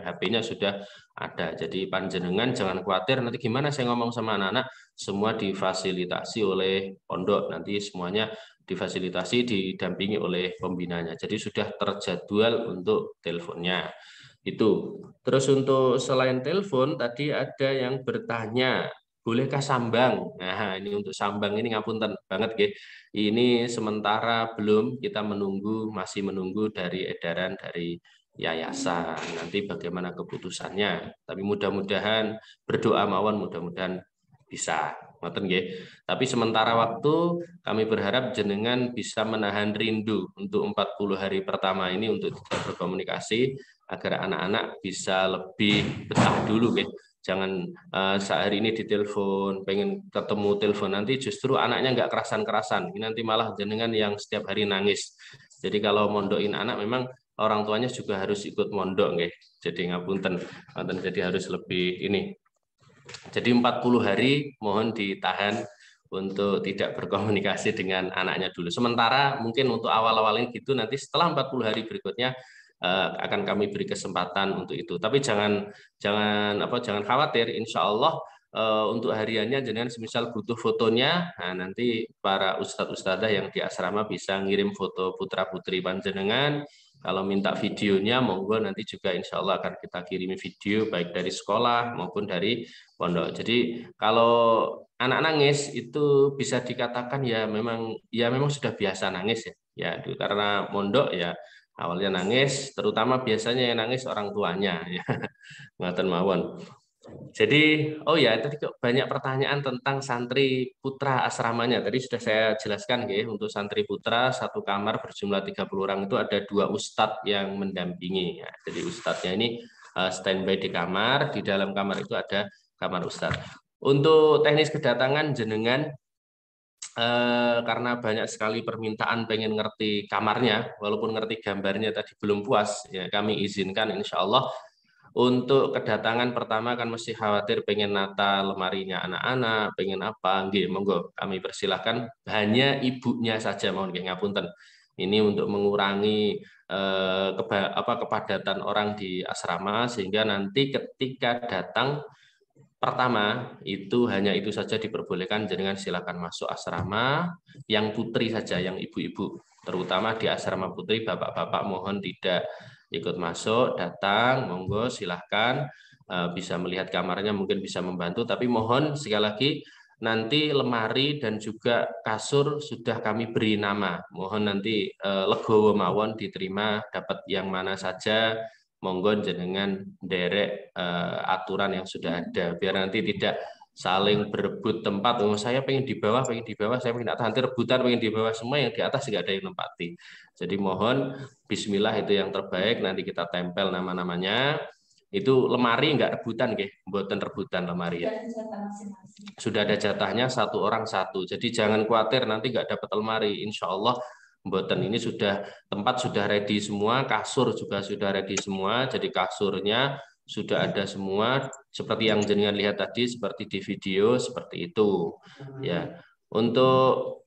HP-nya sudah ada. Jadi panjenengan jangan khawatir nanti gimana saya ngomong sama anak-anak, semua difasilitasi oleh pondok, nanti semuanya difasilitasi, didampingi oleh pembinanya. Jadi sudah terjadwal untuk teleponnya. Itu. Terus untuk selain telepon tadi ada yang bertanya, bolehkah sambang? Nah, ini untuk sambang ini ngapunten banget nggih. Ini sementara belum, kita masih menunggu dari edaran dari yayasan. Nanti bagaimana keputusannya. Tapi mudah-mudahan berdoa mawon, mudah-mudahan bisa. Ngoten nggih. Tapi sementara waktu kami berharap jenengan bisa menahan rindu untuk 40 hari pertama ini untuk tidak berkomunikasi agar anak-anak bisa lebih betah dulu nggih. Jangan sehari ini ditelepon, pengen ketemu telepon, nanti justru anaknya nggak kerasan-kerasan. Ini nanti malah jenengan yang setiap hari nangis. Jadi kalau mondokin anak memang orang tuanya juga harus ikut mondok nggih. Jadi ngapunten, jadi harus lebih ini. Jadi 40 hari mohon ditahan untuk tidak berkomunikasi dengan anaknya dulu. Sementara mungkin untuk awal-awal ini gitu, nanti setelah 40 hari berikutnya akan kami beri kesempatan untuk itu. Tapi jangan khawatir, insya Allah untuk hariannya jenengan semisal butuh fotonya, nah nanti para ustadz-ustadzah yang di asrama bisa ngirim foto putra-putri panjenengan. Kalau minta videonya, monggo nanti juga insya Allah akan kita kirimi video baik dari sekolah maupun dari pondok. Jadi kalau anak nangis itu bisa dikatakan ya memang sudah biasa nangis ya karena mondok ya awalnya nangis, terutama biasanya yang nangis orang tuanya ya. Ngoten mawon. Jadi, tadi banyak pertanyaan tentang santri putra asramanya. Tadi sudah saya jelaskan untuk santri putra satu kamar berjumlah 30 orang itu ada 2 ustadz yang mendampingi. Ya. Jadi ustadznya ini standby di kamar, di dalam kamar itu ada kamar ustadz. Untuk teknis kedatangan jenengan karena banyak sekali permintaan pengen ngerti kamarnya, walaupun ngerti gambarnya tadi belum puas, ya kami izinkan insya Allah. Untuk kedatangan pertama kan mesti khawatir pengen nata lemarinya anak-anak, pengen apa, nggih monggo kami persilahkan, hanya ibunya saja mohon nggih ngapunten. Ini untuk mengurangi kepadatan orang di asrama sehingga nanti ketika datang pertama itu hanya itu saja diperbolehkan, jenengan silakan masuk asrama, yang putri saja, yang ibu-ibu, terutama di asrama putri bapak-bapak mohon tidak ikut masuk, datang, monggo silahkan bisa melihat kamarnya, mungkin bisa membantu, tapi mohon sekali lagi nanti lemari dan juga kasur sudah kami beri nama, mohon nanti legowo mawon diterima dapat yang mana saja, monggo jenengan derek aturan yang sudah ada, biar nanti tidak saling berebut tempat. Saya pengen di bawah, saya pengen atas, nanti rebutan pengen di bawah, semua yang di atas nggak ada yang nempati. Jadi mohon bismillah itu yang terbaik, nanti kita tempel nama-namanya. Itu lemari nggak rebutan mboten rebutan lemari ya. Sudah ada jatahnya satu orang satu. Jadi jangan khawatir nanti nggak dapat lemari, insya Allah mboten, ini sudah tempat sudah ready semua, kasur juga sudah ready semua. Jadi kasurnya sudah ada semua seperti yang jenengan lihat tadi, seperti di video seperti itu ya. Untuk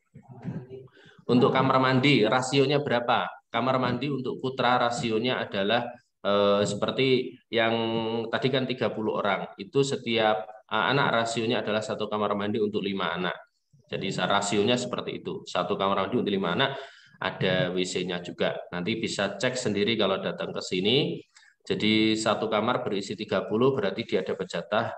kamar mandi rasionya berapa? Kamar mandi untuk putra rasionya adalah seperti yang tadi kan 30 orang, itu setiap anak rasionya adalah satu kamar mandi untuk 5 anak. Jadi rasionya seperti itu, satu kamar mandi untuk 5 anak, ada WC-nya juga. Nanti bisa cek sendiri kalau datang ke sini. Jadi satu kamar berisi 30, berarti dia dapat jatah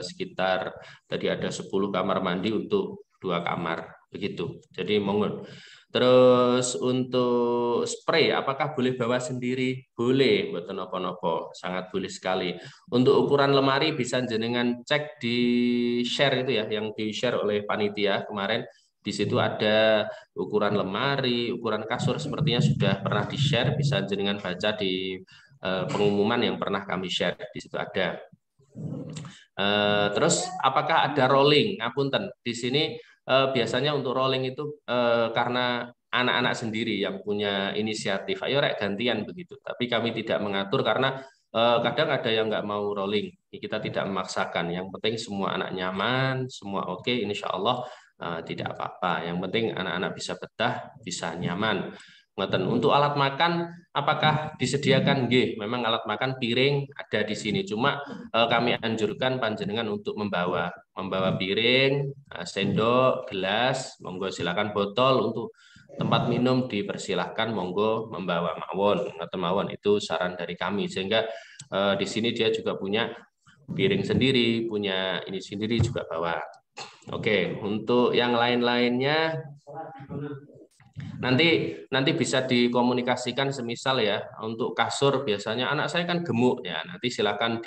sekitar tadi ada 10 kamar mandi untuk 2 kamar begitu. Jadi monggo. Terus untuk spray apakah boleh bawa sendiri? Boleh, mboten napa-napa, sangat boleh sekali. Untuk ukuran lemari bisa jenengan cek di share itu ya, yang di-share oleh panitia kemarin. Di situ ada ukuran lemari, ukuran kasur, sepertinya sudah pernah di-share, bisa jenengan baca di pengumuman yang pernah kami share, di situ ada. Terus apakah ada rolling? Ngapunten, di sini biasanya untuk rolling itu karena anak-anak sendiri yang punya inisiatif, ayo rek gantian begitu. Tapi kami tidak mengatur karena kadang ada yang nggak mau rolling. Kita tidak memaksakan. Yang penting semua anak nyaman, semua oke, insya Allah tidak apa-apa. Yang penting anak-anak bisa betah, bisa nyaman. Untuk alat makan, apakah disediakan? Nggih, memang alat makan piring ada di sini. Cuma kami anjurkan panjenengan untuk membawa piring, sendok, gelas, monggo silakan, botol untuk tempat minum dipersilahkan, monggo membawa mawon. Itu saran dari kami, sehingga di sini dia juga punya piring sendiri, punya ini sendiri juga bawa. Oke, untuk yang lain-lainnya nanti bisa dikomunikasikan, semisal ya untuk kasur biasanya anak saya kan gemuk ya, nanti silakan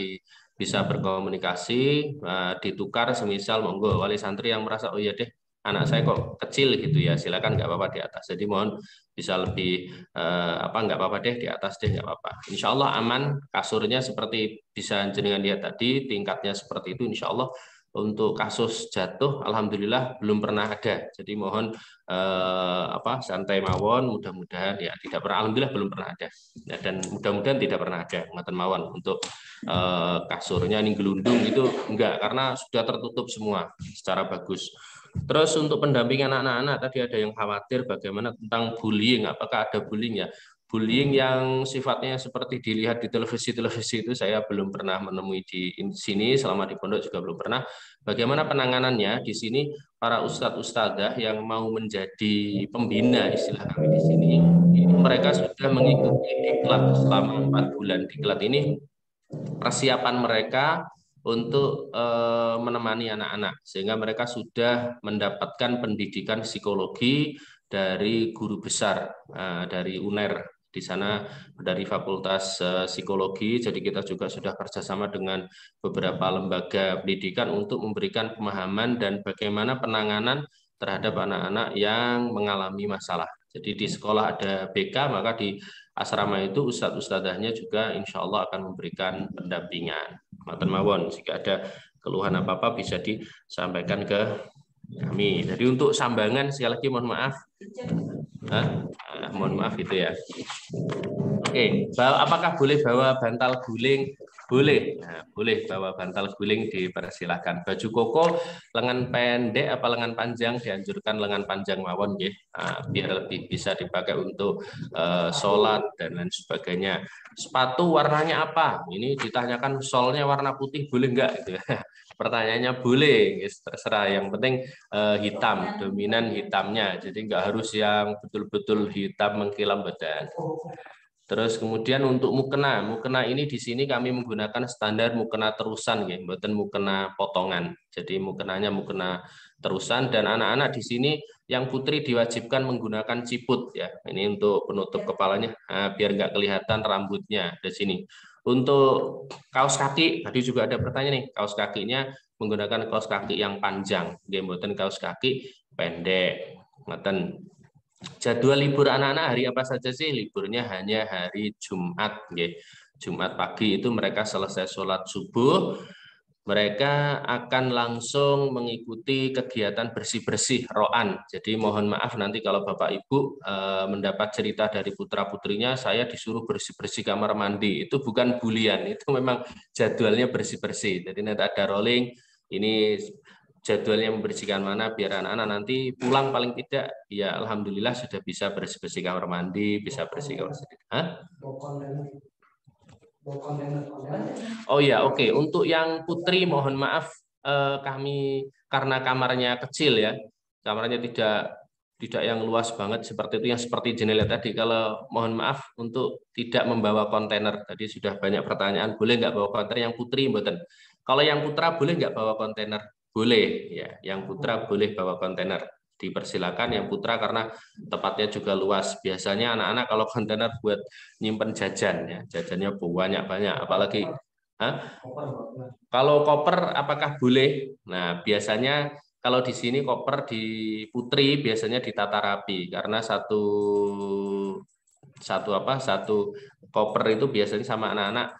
bisa berkomunikasi, ditukar semisal monggo wali santri yang merasa oh iya deh anak saya kok kecil gitu ya, silakan nggak apa-apa di atas. Jadi mohon bisa lebih nggak apa-apa deh di atas deh nggak apa-apa. Insya Allah aman, kasurnya seperti bisa jenengan lihat tadi, tingkatnya seperti itu insya Allah. Untuk kasus jatuh, alhamdulillah belum pernah ada. Jadi mohon santai mawon, mudah-mudahan ya tidak pernah, alhamdulillah belum pernah ada. Ya, dan mudah-mudahan tidak pernah ada ngaten mawon. Untuk kasurnya ini gelundung itu enggak, karena sudah tertutup semua secara bagus. Terus untuk pendampingan anak-anak tadi ada yang khawatir bagaimana tentang bullying, apakah ada bullying ya? Bullying yang sifatnya seperti dilihat di televisi-televisi itu saya belum pernah menemui di sini, selama di pondok juga belum pernah. Bagaimana penanganannya di sini, para ustadz-ustadzah yang mau menjadi pembina istilah kami di sini, ini mereka sudah mengikuti diklat selama 4 bulan. Diklat ini persiapan mereka untuk menemani anak-anak, sehingga mereka sudah mendapatkan pendidikan psikologi dari guru besar dari UNER di sana, dari Fakultas Psikologi. Jadi kita juga sudah kerjasama dengan beberapa lembaga pendidikan untuk memberikan pemahaman dan bagaimana penanganan terhadap anak-anak yang mengalami masalah. Jadi di sekolah ada BK, maka di asrama itu ustadz-ustadzahnya juga insya Allah akan memberikan pendampingan. Matur mawon, jika ada keluhan apa-apa bisa disampaikan ke kami. Jadi untuk sambangan sekali lagi mohon maaf. Mohon maaf itu ya. Oke, apakah boleh bawa bantal guling? Boleh. Nah, boleh bawa bantal guling, dipersilakan. Baju koko lengan pendek apa lengan panjang, dianjurkan lengan panjang mawon ya. Biar lebih bisa dipakai untuk sholat dan lain sebagainya. Sepatu warnanya apa? Ini ditanyakan solnya warna putih boleh enggak gitu. Pertanyaannya boleh, terserah. Yang penting hitam, dominan hitamnya. Jadi enggak harus yang betul-betul hitam mengkilam badan. Terus kemudian untuk mukena, mukena ini di sini kami menggunakan standar mukena terusan, ya, bukan mukena potongan. Jadi mukenanya mukena terusan, dan anak-anak di sini yang putri diwajibkan menggunakan ciput, ya. Ini untuk penutup kepalanya, biar nggak kelihatan rambutnya di sini. Untuk kaos kaki, tadi juga ada pertanyaan nih, kaos kakinya menggunakan kaos kaki yang panjang, bukan kaos kaki pendek. Ngaten. Jadwal libur anak-anak hari apa saja sih? Liburnya hanya hari Jumat. Jumat pagi itu mereka selesai sholat subuh, mereka akan langsung mengikuti kegiatan bersih-bersih ro'an. Jadi mohon maaf nanti kalau Bapak Ibu mendapat cerita dari putra-putrinya, saya disuruh bersih-bersih kamar mandi. Itu bukan bulian, itu memang jadwalnya bersih-bersih. Jadi nanti ada rolling, ini jadwalnya membersihkan mana, biar anak-anak nanti pulang paling tidak ya alhamdulillah sudah bisa bersih-bersih kamar mandi, bisa bersih kamar mandi. Oh ya, oke. Untuk yang putri mohon maaf, kami karena kamarnya kecil ya, kamarnya tidak yang luas banget seperti itu, yang seperti jendela tadi. Kalau mohon maaf untuk tidak membawa kontainer, tadi sudah banyak pertanyaan, boleh nggak bawa kontainer? Yang putri mboten. Kalau yang putra boleh nggak bawa kontainer? Boleh ya, yang putra boleh bawa kontainer, dipersilakan yang putra karena tempatnya juga luas. Biasanya anak-anak kalau kontainer buat nyimpen jajan ya, jajannya banyak-banyak, apalagi kalau koper apakah boleh? Nah, biasanya kalau di sini koper di putri biasanya ditata rapi, karena satu koper itu biasanya sama anak-anak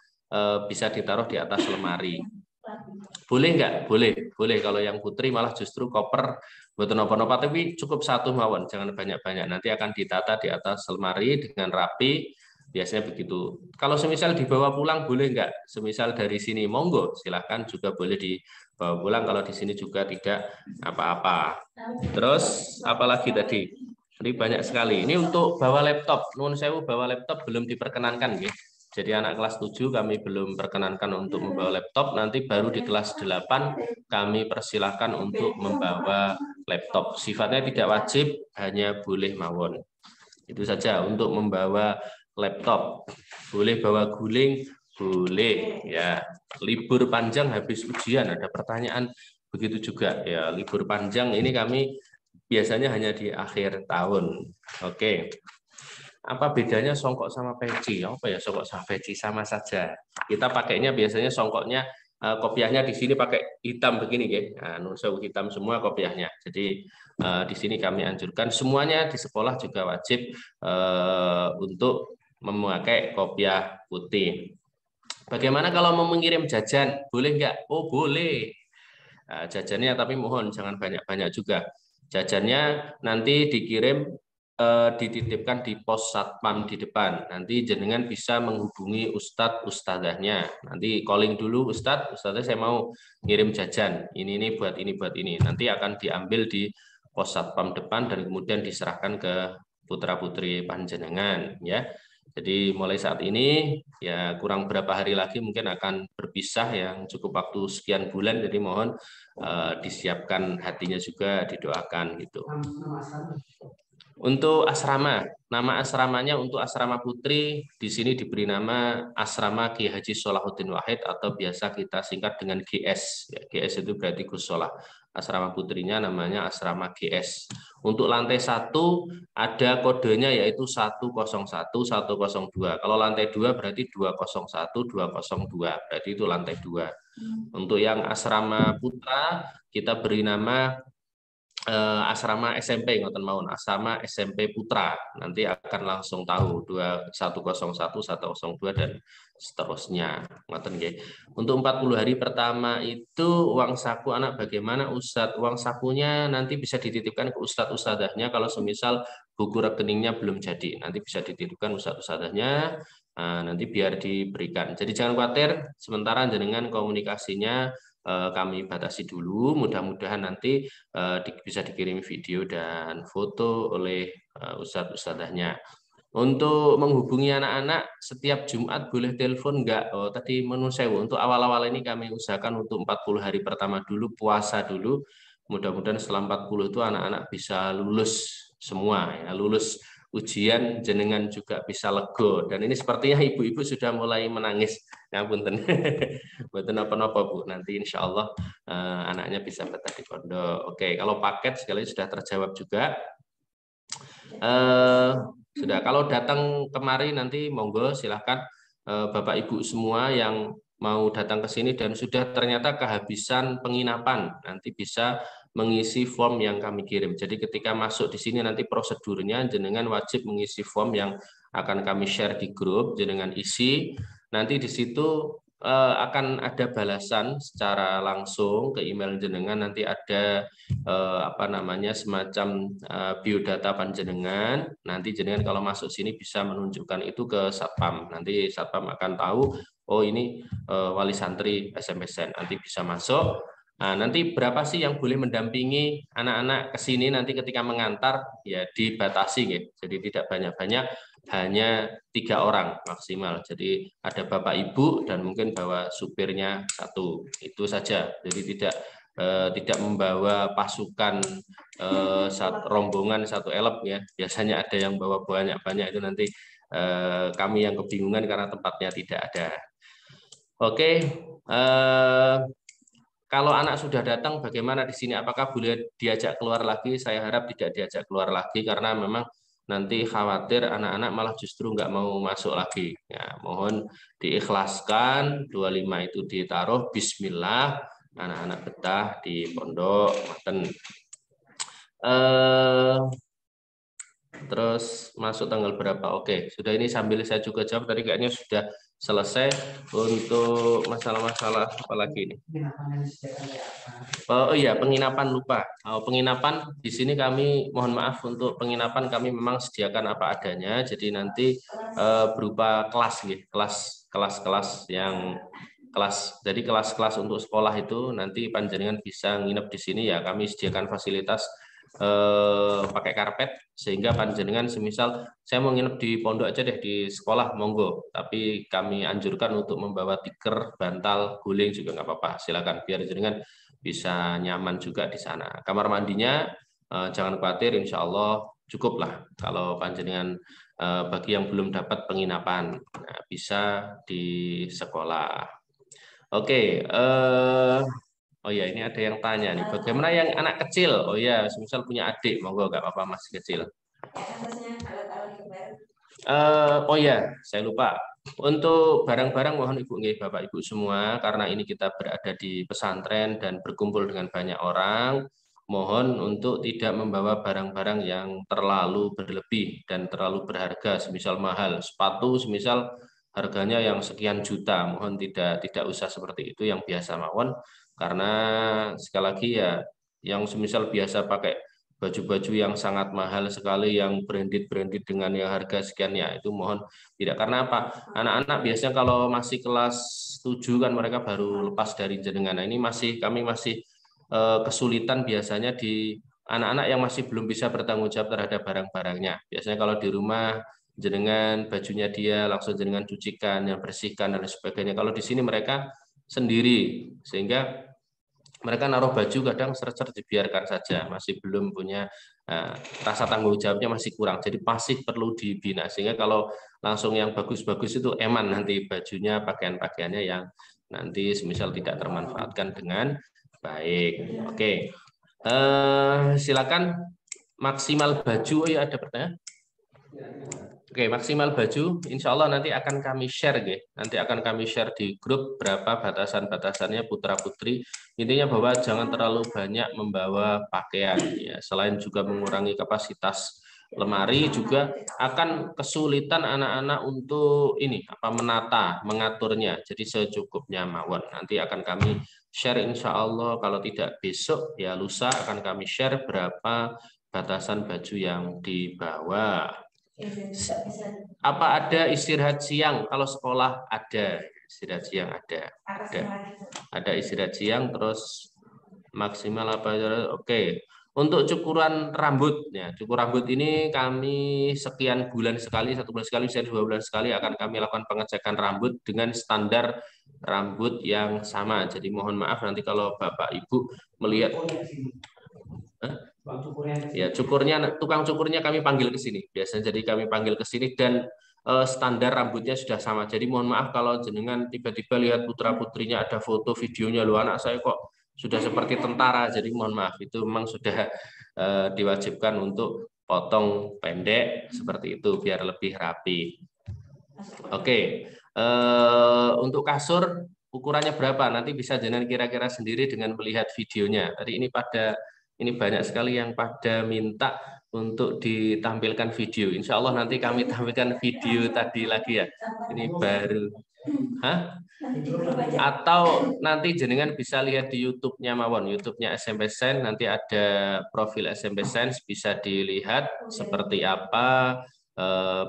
bisa ditaruh di atas lemari. Boleh nggak? Boleh. Kalau yang putri malah justru koper buat nopo-nopo, tapi cukup satu mawon, jangan banyak-banyak. Nanti akan ditata di atas lemari dengan rapi, biasanya begitu. Kalau semisal dibawa pulang boleh nggak? Semisal dari sini monggo, silahkan juga boleh dibawa pulang. Kalau di sini juga tidak apa-apa. Terus apalagi tadi? Ini banyak sekali. Ini untuk bawa laptop. Nuwun sewu, bawa laptop belum diperkenankan, ya. Jadi anak kelas 7 kami belum perkenankan untuk membawa laptop, nanti baru di kelas 8 kami persilahkan untuk membawa laptop. Sifatnya tidak wajib, hanya boleh mawon. Itu saja untuk membawa laptop. Boleh bawa guling, boleh ya. Libur panjang habis ujian, ada pertanyaan begitu juga ya. Libur panjang ini kami biasanya hanya di akhir tahun. Oke. Apa bedanya songkok sama peci? Apa ya songkok sama peci? Sama saja. Kita pakainya biasanya songkoknya kopiahnya di sini pakai hitam begini, ya. Nah, nun sewu hitam semua kopiahnya. Jadi di sini kami anjurkan semuanya di sekolah juga wajib untuk memakai kopiah putih. Bagaimana kalau mau mengirim jajan? Boleh nggak? Oh, boleh. Nah, jajannya tapi mohon jangan banyak-banyak juga. Jajannya nanti dikirim, dititipkan di pos satpam di depan. Nanti jenengan bisa menghubungi ustadzahnya. Nanti calling dulu, ustadznya saya mau ngirim jajan. Ini buat ini buat ini. Nanti akan diambil di pos satpam depan dan kemudian diserahkan ke putra-putri panjenengan, ya. Jadi mulai saat ini ya kurang berapa hari lagi mungkin akan berpisah yang cukup waktu sekian bulan. Jadi mohon disiapkan hatinya juga, didoakan gitu. Untuk asrama, nama asramanya untuk asrama putri di sini diberi nama Asrama Kiai Haji Sholahuddin Wahid atau biasa kita singkat dengan GS. Ya, GS itu berarti Gus Solah. Asrama putrinya namanya asrama GS. Untuk lantai 1 ada kodenya yaitu 101, 102. Kalau lantai 2 berarti 201, 202. Berarti itu lantai 2. Untuk yang asrama putra kita beri nama asrama SMP, ngoten mawon, asrama SMP Putra. Nanti akan langsung tahu 101, 102 dan seterusnya. Ngoten nggih. Untuk 40 hari pertama itu uang saku anak bagaimana Ustadz? Uang sakunya nanti bisa dititipkan ke ustadzahnya kalau semisal buku rekeningnya belum jadi. Nanti bisa dititipkan ustadzahnya, nanti biar diberikan. Jadi jangan khawatir, sementara jenengan komunikasinya kami batasi dulu, mudah-mudahan nanti bisa dikirim video dan foto oleh ustadz-ustadzahnya. Untuk menghubungi anak-anak setiap Jumat boleh telepon enggak? Oh, tadi menurut saya untuk awal-awal ini kami usahakan untuk 40 hari pertama dulu, puasa dulu. Mudah-mudahan setelah 40 itu anak-anak bisa lulus semua, ya, lulus ujian, jenengan juga bisa lego. Dan ini sepertinya ibu-ibu sudah mulai menangis. Ngapunten. Mboten napa-napa Bu. Nanti insya Allah anaknya bisa betah di pondok. Oke, kalau paket sekali sudah terjawab juga. Sudah. Kalau datang kemari nanti monggo silahkan Bapak Ibu semua yang mau datang ke sini dan sudah ternyata kehabisan penginapan, nanti bisa mengisi form yang kami kirim. Jadi ketika masuk di sini nanti prosedurnya jenengan wajib mengisi form yang akan kami share di grup, jenengan isi. Nanti di situ akan ada balasan secara langsung ke email jenengan. Nanti ada semacam biodata panjenengan. Nanti jenengan kalau masuk sini bisa menunjukkan itu ke satpam. Nanti satpam akan tahu, oh ini wali santri SMSN. Nanti bisa masuk. Nah, nanti berapa sih yang boleh mendampingi anak-anak ke sini nanti ketika mengantar ya dibatasi ya. Jadi tidak banyak-banyak, hanya 3 orang maksimal. Jadi ada Bapak Ibu dan mungkin bawa supirnya 1. Itu saja. Jadi tidak membawa pasukan rombongan 1 elep ya. Biasanya ada yang bawa banyak-banyak, itu nanti kami yang kebingungan karena tempatnya tidak ada. Oke. Kalau anak sudah datang, bagaimana di sini? Apakah boleh diajak keluar lagi? Saya harap tidak diajak keluar lagi karena memang nanti khawatir anak-anak malah justru nggak mau masuk lagi. Ya, mohon diikhlaskan, 25 itu ditaruh, bismillah, anak-anak betah di pondok. Terus masuk tanggal berapa? Oke, sudah ini sambil saya juga jawab, tadi kayaknya sudah selesai. Untuk masalah-masalah apa lagi ini? Oh iya, penginapan lupa. Penginapan di sini kami mohon maaf, untuk penginapan kami memang sediakan apa adanya. Jadi nanti berupa kelas, kelas-kelas yang jadi kelas-kelas untuk sekolah itu nanti panjenengan bisa nginep di sini ya. Kami sediakan fasilitas pakai karpet sehingga panjenengan semisal saya mau nginep di pondok aja deh di sekolah, monggo, tapi kami anjurkan untuk membawa tikar, bantal, guling juga nggak apa-apa, silakan biar jenengan bisa nyaman juga di sana. Kamar mandinya jangan khawatir, insya Allah cukup lah kalau panjenengan bagi yang belum dapat penginapan bisa di sekolah. Oke. Oh ya, ini ada yang tanya nih, bagaimana yang anak kecil? Oh ya, misal punya adik, monggo nggak apa-apa masih kecil. Oh ya, saya lupa. Untuk barang-barang mohon Ibu nggih Bapak Ibu semua, karena ini kita berada di pesantren dan berkumpul dengan banyak orang, mohon untuk tidak membawa barang-barang yang terlalu berlebih dan terlalu berharga, semisal mahal sepatu, semisal harganya yang sekian juta, mohon tidak usah seperti itu, yang biasa mawon, karena sekali lagi ya yang semisal biasa pakai baju-baju yang sangat mahal sekali, yang branded dengan yang harga sekian, ya itu mohon tidak. Karena apa? Anak-anak biasanya kalau masih kelas 7 kan mereka baru lepas dari jenengan. Nah, ini kami masih kesulitan biasanya di anak-anak yang masih belum bisa bertanggung jawab terhadap barang-barangnya. Biasanya kalau di rumah jenengan bajunya dia langsung jenengan cucikan, yang bersihkan dan sebagainya. Kalau di sini mereka sendiri, sehingga mereka naruh baju kadang seret-seret dibiarkan saja, masih belum punya rasa tanggung jawabnya, masih kurang, jadi masih perlu dibina, sehingga kalau langsung yang bagus-bagus itu eman nanti bajunya, pakaian-pakaiannya yang nanti semisal tidak termanfaatkan dengan baik. Oke, silakan maksimal baju. Oh ya, ada pertanyaan? Oke, maksimal baju, insya Allah nanti akan kami share, nanti akan kami share di grup berapa batasan-batasannya putra-putri. Intinya bahwa jangan terlalu banyak membawa pakaian, ya. Selain juga mengurangi kapasitas lemari, juga akan kesulitan anak-anak untuk mengaturnya. Jadi secukupnya mawon. Nanti akan kami share insya Allah, kalau tidak besok ya lusa akan kami share berapa batasan baju yang dibawa. Apa ada istirahat siang? Kalau sekolah ada istirahat siang, ada istirahat siang. Terus maksimal apa? Oke. Untuk cukuran rambut, ya, cukur rambut ini kami sekian bulan sekali, 1 bulan sekali, bisa 2 bulan sekali akan kami lakukan pengecekan rambut dengan standar rambut yang sama. Jadi mohon maaf nanti kalau Bapak Ibu melihat. Ya, tukang cukurnya kami panggil ke sini. Biasanya jadi kami panggil ke sini dan standar rambutnya sudah sama. Jadi mohon maaf kalau jenengan tiba-tiba lihat putra-putrinya ada foto videonya, loh anak saya kok sudah seperti tentara. Jadi mohon maaf, itu memang sudah diwajibkan untuk potong pendek seperti itu biar lebih rapi. Oke. Untuk kasur ukurannya berapa? Nanti bisa jenengan kira-kira sendiri dengan melihat videonya. Tadi ini banyak sekali yang pada minta untuk ditampilkan video. Insya Allah nanti kami tampilkan video tadi lagi ya. Ini baru. Atau nanti jenengan bisa lihat di YouTube-nya mawon, YouTube-nya SMP Sense. Nanti ada profil SMP Sense, bisa dilihat seperti apa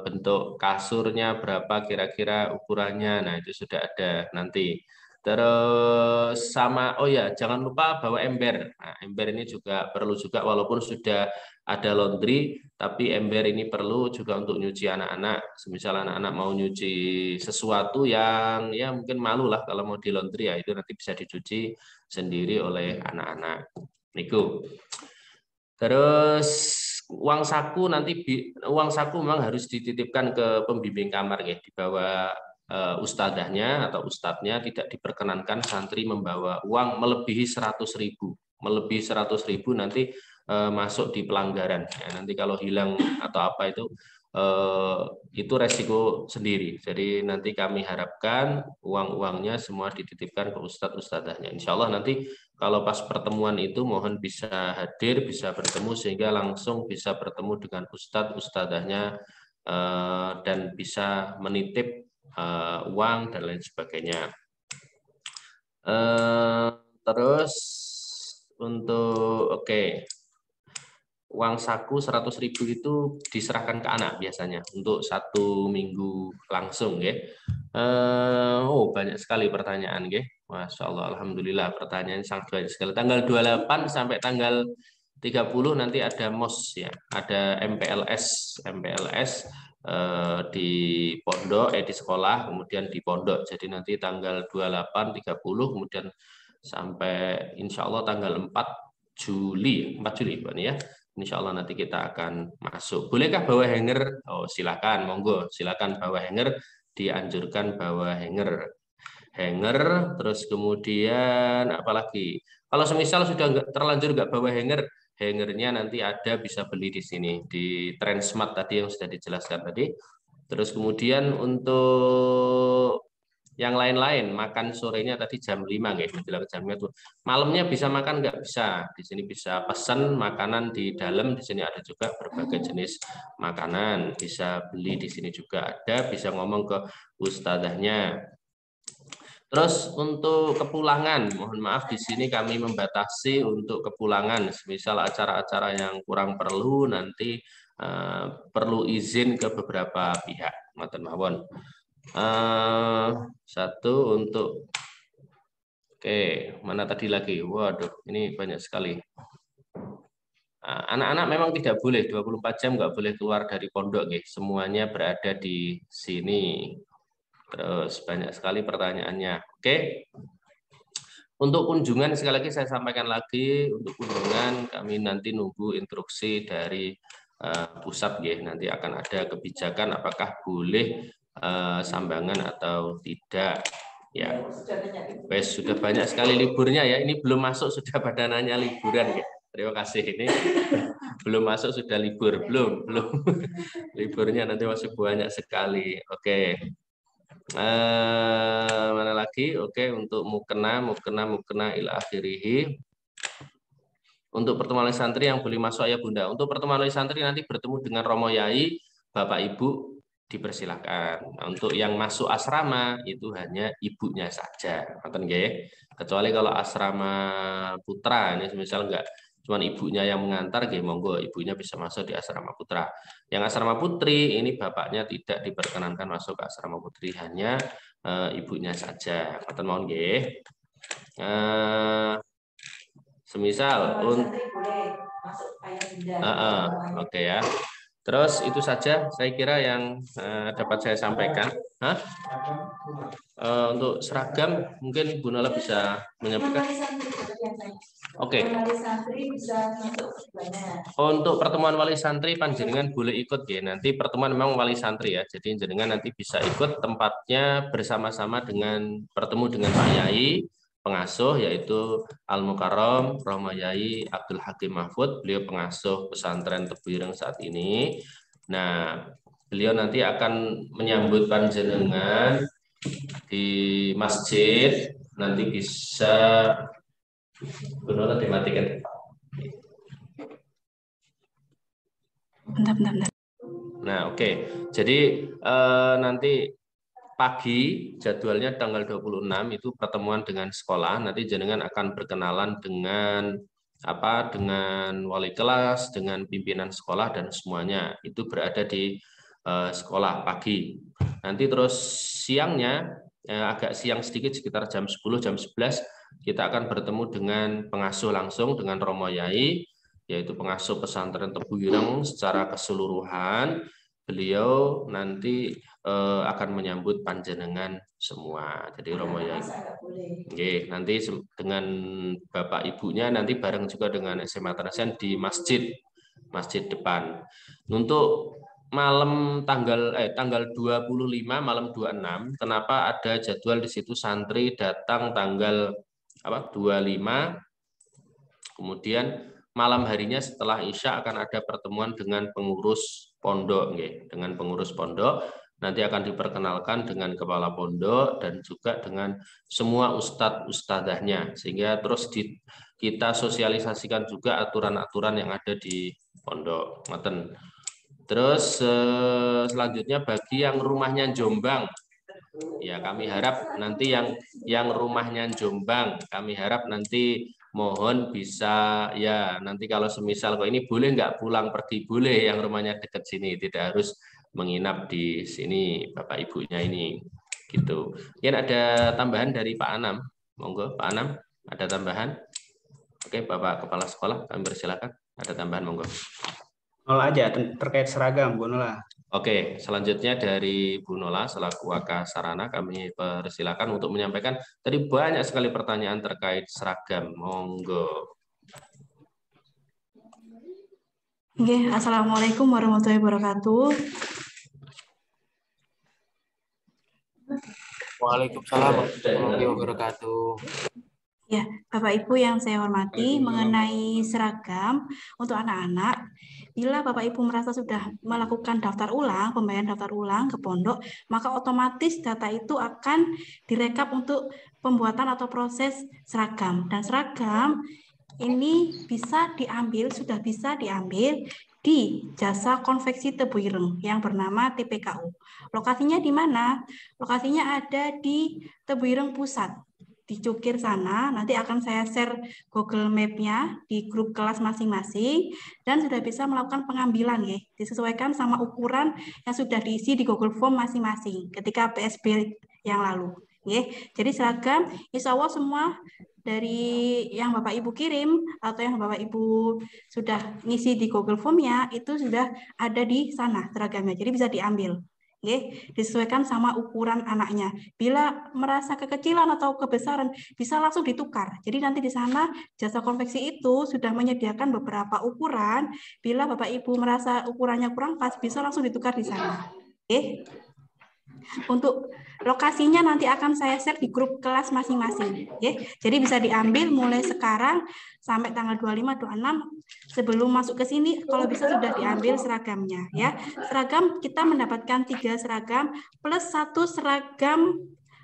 bentuk kasurnya, berapa kira-kira ukurannya. Nah itu sudah ada nanti. Terus sama, oh ya, jangan lupa bawa ember. Nah, ember ini juga perlu juga, walaupun sudah ada laundry, tapi ember ini perlu juga untuk nyuci anak-anak. Semisal anak-anak mau nyuci sesuatu yang ya mungkin malu lah kalau mau di laundry, ya itu nanti bisa dicuci sendiri oleh anak-anak. Niku. Terus uang saku memang harus dititipkan ke pembimbing kamar ya, di bawah ustadzahnya atau ustadznya. Tidak diperkenankan santri membawa uang melebihi 100.000. Melebihi 100.000 nanti masuk di pelanggaran. Ya, nanti kalau hilang atau apa itu resiko sendiri. Jadi nanti kami harapkan uang-uangnya semua dititipkan ke ustadz-ustadzahnya. Insya Allah nanti kalau pas pertemuan itu mohon bisa hadir, bisa bertemu, sehingga langsung bisa bertemu dengan ustadz-ustadzahnya dan bisa menitip uang dan lain sebagainya. Terus untuk uang saku 100.000 itu diserahkan ke anak biasanya untuk 1 minggu langsung ya. Banyak sekali pertanyaan ya. Masya Allah, alhamdulillah pertanyaan sangat banyak sekali. Tanggal 28 sampai tanggal 30 nanti ada MOS ya, ada MPLS di pondok, di sekolah, kemudian di pondok. Jadi nanti tanggal 28, 30, kemudian sampai insya Allah tanggal 4 Juli Pak ya. Insya Allah nanti kita akan masuk. Bolehkah bawa hanger? Oh silakan, monggo, silakan bawa hanger. Dianjurkan bawa hanger. Terus kemudian apalagi? Kalau semisal sudah terlanjur nggak bawa hanger, hangernya nanti ada, bisa beli di sini di Transmart tadi yang sudah dijelaskan tadi. Terus kemudian untuk yang lain-lain, makan sorenya tadi jam 5 nggih, menjelang jam 5 itu. Malamnya bisa makan nggak bisa. Di sini bisa pesan makanan di dalam, di sini ada juga berbagai jenis makanan. Bisa beli di sini juga ada, bisa ngomong ke ustadzahnya. Terus untuk kepulangan, mohon maaf di sini kami membatasi untuk kepulangan. Misal acara-acara yang kurang perlu nanti perlu izin ke beberapa pihak. Matur mawon. Satu untuk mana tadi lagi? Waduh, ini banyak sekali. Anak-anak memang tidak boleh 24 jam nggak boleh keluar dari pondok, semuanya berada di sini. Terus banyak sekali pertanyaannya. Untuk kunjungan sekali lagi saya sampaikan lagi, untuk kunjungan kami nanti nunggu instruksi dari pusat nanti akan ada kebijakan apakah boleh sambangan atau tidak ya. Sudah banyak sekali liburnya ya, ini belum masuk sudah pada nanya liburan ya. Terima kasih, ini belum masuk sudah libur, belum liburnya nanti masih banyak sekali. Mana lagi? Untuk mukena ila akhirih. Untuk pertemuan oleh santri yang boleh masuk ayah bunda. Untuk pertemuan oleh santri nanti bertemu dengan Romo Yai, Bapak Ibu dipersilakan. Nah, untuk yang masuk asrama itu hanya ibunya saja. Kecuali kalau asrama putra, ini misal enggak cuma ibunya yang mengantar, monggo ibunya bisa masuk di asrama putra. Yang asrama putri ini bapaknya tidak diperkenankan masuk ke asrama putri, hanya ibunya saja. Mohon semisal ya. Terus itu saja saya kira yang dapat saya sampaikan. Untuk seragam mungkin Bu Nala bisa menyampaikan. Untuk pertemuan wali santri panjenengan boleh ikut ya. Nanti pertemuan memang wali santri ya. Jadi jenengan nanti bisa ikut, tempatnya bersama-sama dengan bertemu dengan Pak Yai pengasuh, yaitu Al Mukarram Romo Yai Abdul Hakim Mahfud. Beliau pengasuh pesantren Tebu Ireng saat ini. Nah, beliau nanti akan menyambut panjenengan di masjid. Nanti bisa benar dimatikan. Bentar. Nah, jadi nanti pagi jadwalnya tanggal 26 itu pertemuan dengan sekolah. Nanti jenengan akan berkenalan dengan dengan wali kelas, dengan pimpinan sekolah dan semuanya itu berada di sekolah pagi. Nanti terus siangnya agak siang sedikit sekitar jam 10 jam 11 kita akan bertemu dengan pengasuh langsung dengan Romo Yai, yaitu pengasuh pesantren Tebu Ireng secara keseluruhan. Beliau nanti akan menyambut panjenengan semua. Jadi Romo Yai. Nanti dengan bapak ibunya nanti bareng juga dengan SMA Tanasen di masjid depan. Untuk malam tanggal 25 malam 26, kenapa ada jadwal di situ santri datang tanggal 25, kemudian malam harinya setelah Isya akan ada pertemuan dengan pengurus pondok, dengan pengurus pondok. Nanti akan diperkenalkan dengan kepala pondok dan juga dengan semua ustadz-ustadzahnya, sehingga terus kita sosialisasikan juga aturan-aturan yang ada di pondok. Terus selanjutnya bagi yang rumahnya Jombang, ya kami harap nanti yang rumahnya Jombang, kami harap nanti mohon bisa ya nanti kalau semisal kok ini boleh nggak pulang pergi, boleh yang rumahnya dekat sini, tidak harus menginap di sini Bapak Ibunya ini gitu. Mungkin ada tambahan dari Pak Anam, monggo Pak Anam ada tambahan. Bapak Kepala Sekolah kami persilakan, ada tambahan monggo. Nola aja terkait seragam Bu Nola. Selanjutnya dari Bu Nola selaku Waka Sarana kami persilakan untuk menyampaikan. Tadi banyak sekali pertanyaan terkait seragam. Monggo. Assalamualaikum warahmatullahi wabarakatuh. Waalaikumsalam warahmatullahi wabarakatuh. Ya, Bapak Ibu yang saya hormati, mengenai seragam untuk anak-anak, bila Bapak Ibu merasa sudah melakukan daftar ulang, pembayaran daftar ulang ke pondok, maka otomatis data itu akan direkap untuk pembuatan atau proses seragam. Dan seragam ini bisa diambil, sudah bisa diambil di Jasa Konveksi Tebu Ireng yang bernama TPKU. Lokasinya di mana? Lokasinya ada di Tebu Ireng Pusat. Di Cukir sana, nanti akan saya share Google Map-nya di grup kelas masing-masing dan sudah bisa melakukan pengambilan ya, disesuaikan sama ukuran yang sudah diisi di Google Form masing-masing ketika PSB yang lalu. Ya. Jadi seragam, insya Allah semua dari yang Bapak Ibu kirim atau yang Bapak Ibu sudah ngisi di Google Form-nya itu sudah ada di sana seragamnya, jadi bisa diambil. Disesuaikan sama ukuran anaknya. Bila merasa kekecilan atau kebesaran, bisa langsung ditukar. Jadi nanti di sana Jasa Konveksi itu sudah menyediakan beberapa ukuran. Bila Bapak Ibu merasa ukurannya kurang pas, bisa langsung ditukar di sana. Untuk lokasinya nanti akan saya share di grup kelas masing-masing. Jadi bisa diambil mulai sekarang sampai tanggal 25-26 sebelum masuk ke sini, kalau bisa sudah diambil seragamnya. Ya, seragam kita mendapatkan 3 seragam plus 1 seragam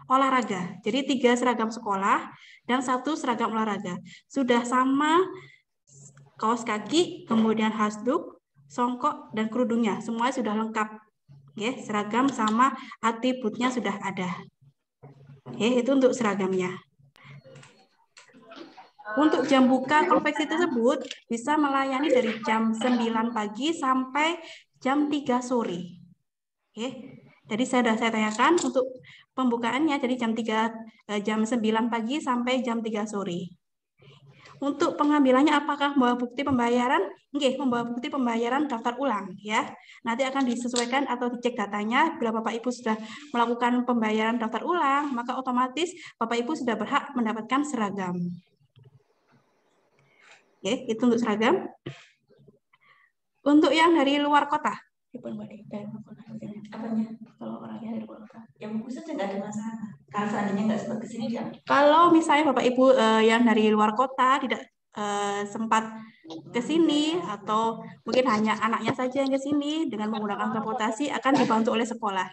olahraga. Jadi 3 seragam sekolah dan 1 seragam olahraga. Sudah sama kaos kaki, kemudian hasduk, songkok dan kerudungnya. Semuanya sudah lengkap. Ya, seragam sama atributnya sudah ada. Itu untuk seragamnya. Untuk jam buka konveksi tersebut bisa melayani dari jam 9 pagi sampai jam 3 sore. Jadi saya tanyakan untuk pembukaannya jadi jam 9 pagi sampai jam 3 sore. Untuk pengambilannya apakah membawa bukti pembayaran? Nggih, membawa bukti pembayaran daftar ulang ya. Nanti akan disesuaikan atau dicek datanya. Bila Bapak Ibu sudah melakukan pembayaran daftar ulang, maka otomatis Bapak Ibu sudah berhak mendapatkan seragam. Itu untuk seragam. Untuk yang dari luar kota, apanya? Kalau orangnya dari luar kota, yang khususnya nggak ada masalah. Kalau seandainya nggak sempat ke sini, kalau misalnya Bapak Ibu yang dari luar kota tidak sempat ke sini atau mungkin hanya anaknya saja yang ke sini dengan menggunakan transportasi akan dibantu oleh sekolah,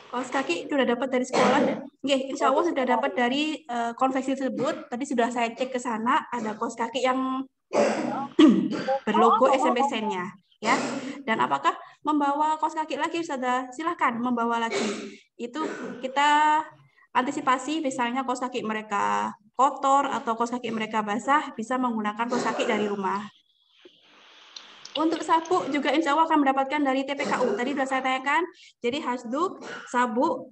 kaos kaki sudah dapat dari sekolah, insya Allah sudah dapat dari konveksi tersebut. Tadi sudah saya cek ke sana, ada kaos kaki yang berlogo SMP Sen-nya, ya. Dan apakah membawa kaos kaki lagi, sudah silahkan membawa lagi. Itu kita antisipasi, misalnya kaos kaki mereka kotor atau kaos kaki mereka basah, bisa menggunakan kaos kaki dari rumah. Untuk sabuk juga insya Allah akan mendapatkan dari TPKU. Tadi sudah saya tanyakan, jadi hasduk, sabuk,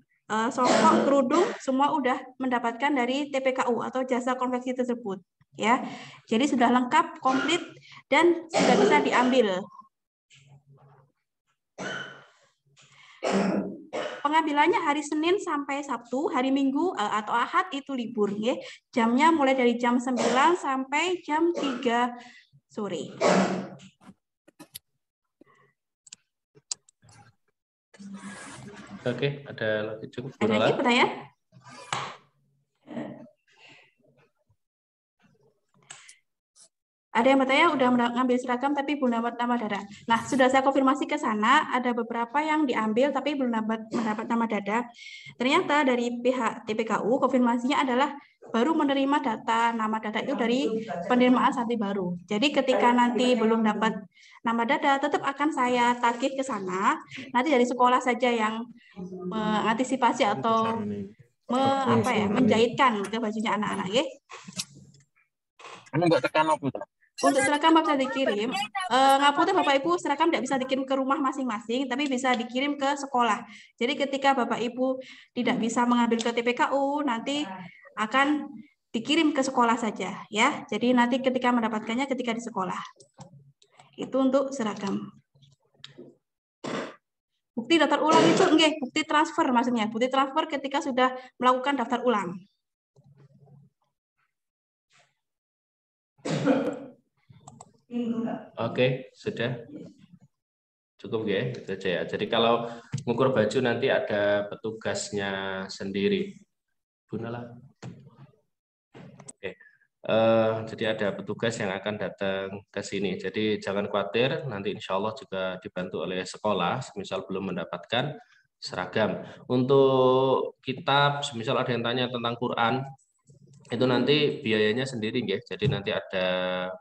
songkok, kerudung, semua udah mendapatkan dari TPKU atau Jasa Konveksi tersebut. Ya, jadi sudah lengkap, komplit, dan sudah bisa diambil. Pengambilannya hari Senin sampai Sabtu, hari Minggu atau Ahad itu libur. Jamnya mulai dari jam 9 sampai jam 3 sore. Oke, ada lagi cukup. Ada lagi pertanyaan? Ada yang bertanya udah mengambil seragam tapi belum dapat nama dada. Nah, sudah saya konfirmasi ke sana, ada beberapa yang diambil tapi belum mendapat nama dada. Ternyata dari pihak TPKU konfirmasinya adalah baru menerima data nama dada itu dari penerimaan santri baru. Jadi ketika nanti belum dapat nama dada, tetap akan saya tagih ke sana. Nanti dari sekolah saja yang mengantisipasi atau menjahitkan ke bajunya anak-anak, ya. Enggak tekan apa itu? Untuk seragam bisa dikirim, ngapunten Bapak Ibu, seragam tidak bisa dikirim ke rumah masing-masing, tapi bisa dikirim ke sekolah. Jadi ketika Bapak Ibu tidak bisa mengambil ke TPKU, nanti akan dikirim ke sekolah saja, ya. Jadi nanti ketika mendapatkannya ketika di sekolah. Itu untuk seragam. Bukti daftar ulang itu bukti transfer maksudnya, bukti transfer ketika sudah melakukan daftar ulang. Oke, sudah cukup ya, itu aja ya. Jadi kalau mengukur baju nanti ada petugasnya sendiri, Bu Nala. Oke, Jadi ada petugas yang akan datang ke sini. Jadi jangan khawatir, nanti insya Allah juga dibantu oleh sekolah, misal belum mendapatkan seragam. Untuk kitab, misal ada yang tanya tentang Quran, itu nanti biayanya sendiri, ya. Jadi nanti ada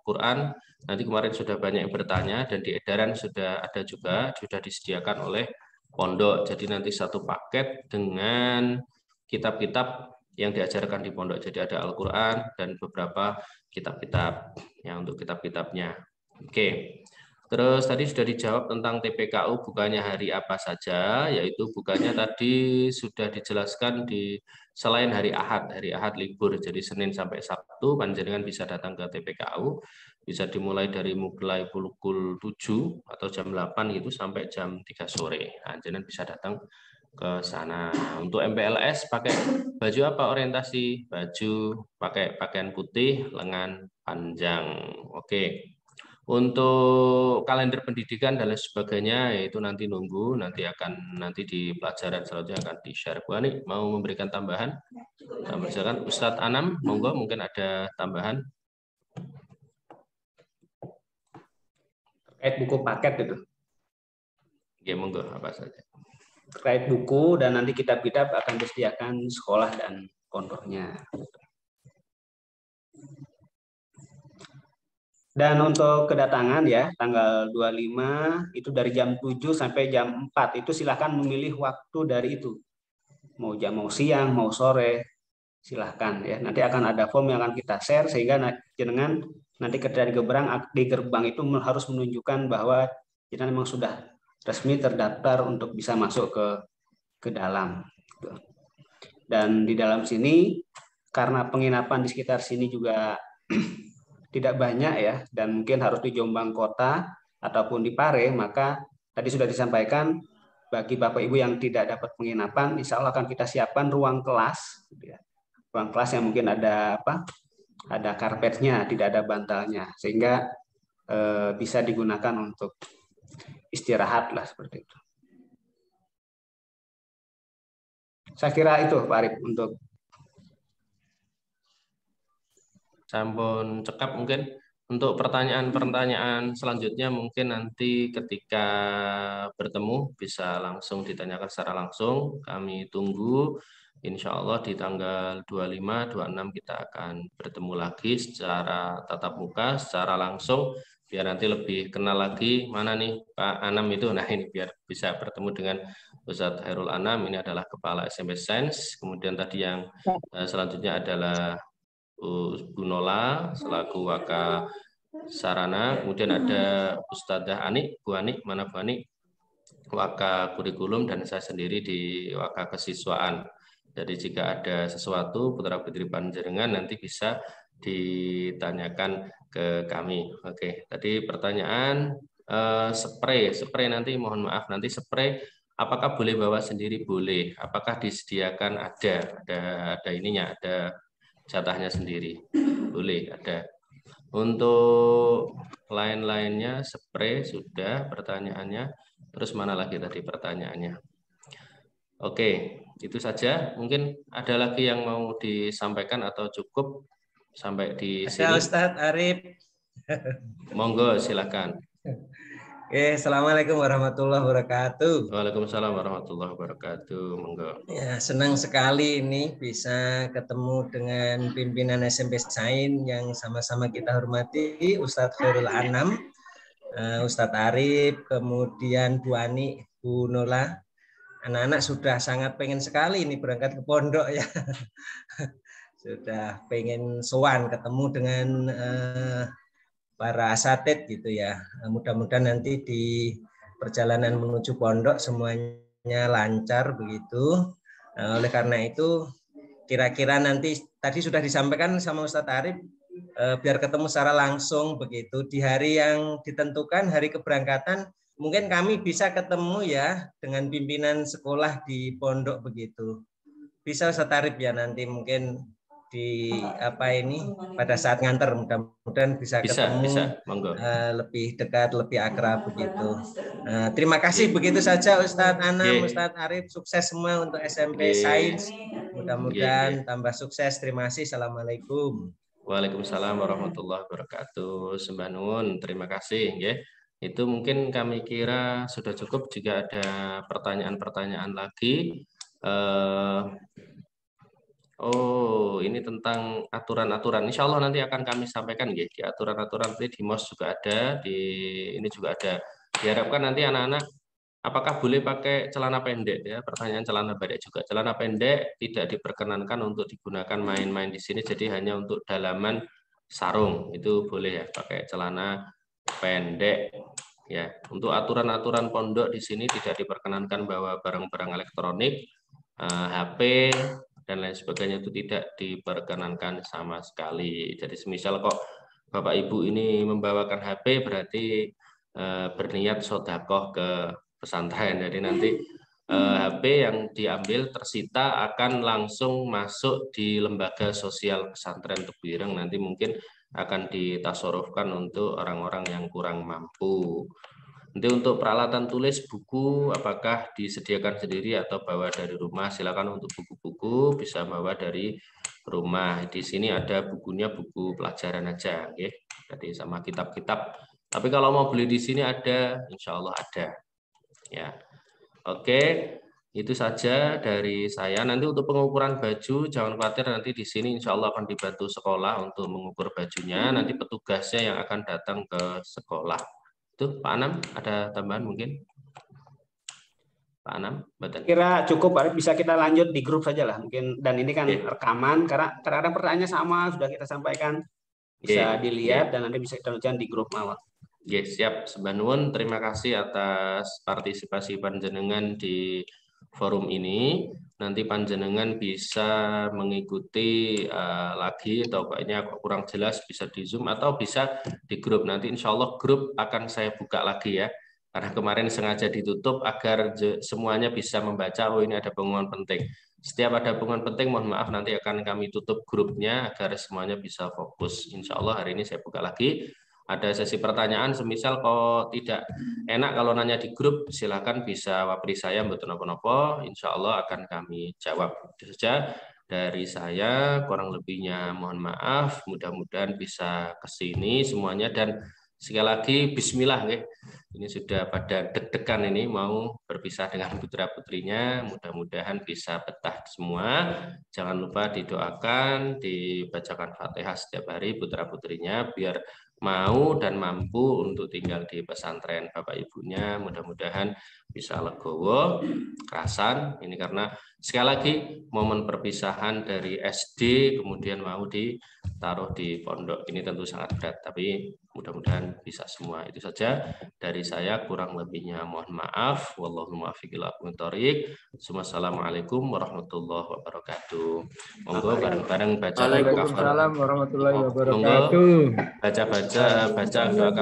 Quran, nanti kemarin sudah banyak yang bertanya, dan di edaran sudah ada juga, sudah disediakan oleh pondok. Jadi nanti satu paket dengan kitab-kitab yang diajarkan di pondok. Jadi ada Al-Quran dan beberapa kitab-kitab yang untuk kitab-kitabnya. Oke. Terus tadi sudah dijawab tentang TPKU bukannya hari apa saja, yaitu bukannya tadi sudah dijelaskan di selain hari Ahad libur, jadi Senin sampai Sabtu panjenengan bisa datang ke TPKU, bisa dimulai dari mulai pukul 7 atau jam 8 gitu sampai jam 3 sore. Panjenengan bisa datang ke sana. Untuk MPLS pakai baju apa orientasi? Baju pakai pakaian putih, lengan panjang. Oke. Untuk kalender pendidikan dan lain sebagainya yaitu nanti nunggu, nanti di pelajaran selanjutnya akan di-share. Bu Ani mau memberikan tambahan? Misalkan Ustadz Anam, monggo mungkin ada tambahan. Terkait buku paket itu. Ya, monggo apa saja. Terkait buku dan nanti kitab-kitab akan disediakan sekolah dan pondoknya. Dan untuk kedatangan ya, tanggal 25 itu dari jam 7 sampai jam 4. Itu silahkan memilih waktu dari itu. Mau siang, mau sore, silahkan ya. Nanti akan ada form yang akan kita share sehingga jenengan nanti ketika di gerbang itu harus menunjukkan bahwa jenengan memang sudah resmi terdaftar untuk bisa masuk ke dalam. Dan di dalam sini karena penginapan di sekitar sini juga tidak banyak ya, dan mungkin harus di Jombang Kota ataupun di Pare, maka tadi sudah disampaikan bagi Bapak Ibu yang tidak dapat penginapan, insya Allah akan kita siapkan ruang kelas, ruang kelas yang mungkin ada karpetnya, tidak ada bantalnya, sehingga bisa digunakan untuk istirahat lah seperti itu. Saya kira itu Pak Arif untuk sampun cekap. Mungkin untuk pertanyaan-pertanyaan selanjutnya mungkin nanti ketika bertemu bisa langsung ditanyakan secara langsung. Kami tunggu. Insya Allah di tanggal 25, 26 kita akan bertemu lagi secara tatap muka, secara langsung. Biar nanti lebih kenal lagi mana nih Pak Anam itu. Nah ini biar bisa bertemu dengan Ustadz Khairul Anam. Ini adalah Kepala SMP Sains. Kemudian tadi yang selanjutnya adalah Bu Nola selaku Waka Sarana, kemudian ada Ustadzah Ani, Bu Ani, mana Bu Ani, Waka Kurikulum, dan saya sendiri di Waka Kesiswaan. Jadi jika ada sesuatu putra putri panjenengan nanti bisa ditanyakan ke kami. Oke, tadi pertanyaan spray nanti mohon maaf nanti spray apakah boleh bawa sendiri? Boleh. Apakah disediakan? Ada ininya, ada jatahnya sendiri, boleh ada. Untuk lain-lainnya spray sudah pertanyaannya. Terus mana lagi tadi pertanyaannya? Oke, itu saja. Mungkin ada lagi yang mau disampaikan atau cukup sampai di sini? Ada Ustadz Arif. Monggo silakan. Oke, assalamualaikum warahmatullahi wabarakatuh. Waalaikumsalam warahmatullahi wabarakatuh. Monggo. Ya, senang sekali ini bisa ketemu dengan pimpinan SMP Sains yang sama-sama kita hormati, Ustadz Khairul Anam, Ustadz Arif, kemudian Bu Ani, Bu Nola. Anak-anak sudah sangat pengen sekali ini berangkat ke pondok ya. Sudah pengen sowan ketemu dengan para asatid gitu ya. Mudah-mudahan nanti di perjalanan menuju pondok semuanya lancar begitu. Nah, oleh karena itu kira-kira nanti tadi sudah disampaikan sama Ustadz Arif biar ketemu secara langsung begitu di hari yang ditentukan, hari keberangkatan mungkin kami bisa ketemu ya dengan pimpinan sekolah di pondok begitu. Bisa Ustadz Arif ya nanti mungkin di pada saat nganter mudah-mudahan bisa ketemu monggo. Lebih dekat, lebih akrab begitu. Terima kasih begitu saja Ustadz Anam, Ustadz Arif, sukses semua untuk SMP Sains. Mudah-mudahan tambah sukses. Terima kasih. Assalamualaikum. Waalaikumsalam warahmatullahi wabarakatuh. Sembah nuwun, terima kasih nggih. Itu mungkin kami kira sudah cukup. Jika ada pertanyaan-pertanyaan lagi, oh ini tentang aturan-aturan. Insya Allah nanti akan kami sampaikan nggih. Di aturan-aturan di MOS juga ada, di ini juga ada. Diharapkan nanti anak-anak apakah boleh pakai celana pendek ya? Pertanyaan celana pendek juga. Celana pendek tidak diperkenankan untuk digunakan main-main di sini, jadi hanya untuk dalaman sarung itu boleh ya, pakai celana pendek ya. Untuk aturan-aturan pondok di sini tidak diperkenankan bawa barang-barang elektronik, HP dan lain sebagainya, itu tidak diperkenankan sama sekali. Jadi semisal kok Bapak Ibu ini membawakan HP berarti berniat sedekah ke pesantren. Jadi nanti HP yang diambil tersita akan langsung masuk di lembaga sosial pesantren Tebuireng, nanti mungkin akan ditasorufkan untuk orang-orang yang kurang mampu. Nanti untuk peralatan tulis buku apakah disediakan sendiri atau bawa dari rumah? Silakan untuk buku-buku bisa bawa dari rumah. Di sini ada bukunya, buku pelajaran aja, ya. Jadi sama kitab-kitab. Tapi kalau mau beli di sini ada, insya Allah ada. Ya, oke, itu saja dari saya. Nanti untuk pengukuran baju, jangan khawatir, nanti di sini insya Allah akan dibantu sekolah untuk mengukur bajunya. Nanti petugasnya yang akan datang ke sekolah. Itu Pak Anam, ada tambahan mungkin? Pak Anam, badan. Kira cukup, bisa kita lanjut di grup saja lah mungkin. Dan ini kan rekaman, karena kadang-kadang pertanyaannya sama, sudah kita sampaikan. Bisa dilihat dan nanti bisa kita lanjutkan di grup mawar. Yes, siap. Sembah nuwun, terima kasih atas partisipasi panjenengan di forum ini. Nanti panjenengan bisa mengikuti lagi, atau kayaknya kurang jelas bisa di Zoom atau bisa di grup. Nanti insya Allah grup akan saya buka lagi ya. Karena kemarin sengaja ditutup agar semuanya bisa membaca, oh ini ada pengumuman penting. Setiap ada pengumuman penting, mohon maaf nanti akan kami tutup grupnya agar semuanya bisa fokus. Insya Allah hari ini saya buka lagi. Ada sesi pertanyaan, semisal kok tidak enak kalau nanya di grup, silakan bisa wapri saya betul nopo-nopo, insya Allah akan kami jawab. Itu saja dari saya, kurang lebihnya mohon maaf, mudah-mudahan bisa kesini semuanya, dan sekali lagi Bismillah ya. Ini sudah pada deg-degan ini mau berpisah dengan putra-putrinya, mudah-mudahan bisa betah semua. Jangan lupa didoakan, dibacakan Fatihah setiap hari putra-putrinya biar mau dan mampu untuk tinggal di pesantren bapak ibunya, mudah-mudahan bisa legowo, kerasan. Ini karena sekali lagi momen perpisahan dari SD kemudian mau ditaruh di pondok ini tentu sangat berat, tapi mudah-mudahan bisa semua. Itu saja dari saya, kurang lebihnya mohon maaf. Wallahu muwaffiq ila aqwamit thoriq. Assalamualaikum warahmatullahi wabarakatuh. Monggo bareng-bareng baca Waalaikumsalam warahmatullahi wabarakatuh. Baca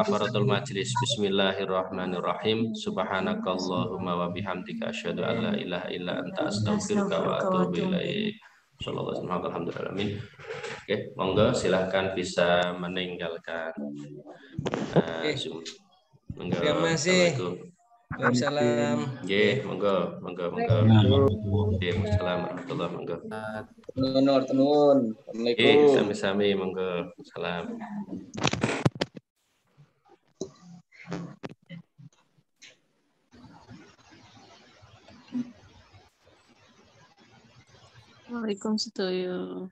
kafaratul majlis. Bismillahirrahmanirrahim. Subhanakallahumma wa bihamdika asyhadu an la ilaha illa anta astaghfiruka wa atubu ilaik. Sallallahu alaihi wasallam. Alhamdulillah. Oke, monggo silahkan bisa meninggalkan Zoom. Monggo. Assalamualaikum. Waalaikumsalam. Nggih, monggo. Waalaikumsalam warahmatullahi wabarakatuh. Tenun. Assalamualaikum. Sami-sami, monggo. Salam. Waalaikumsalam.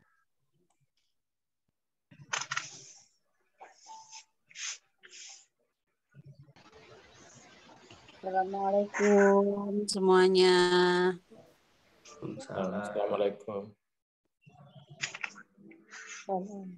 Assalamualaikum semuanya. Assalamualaikum. Salam.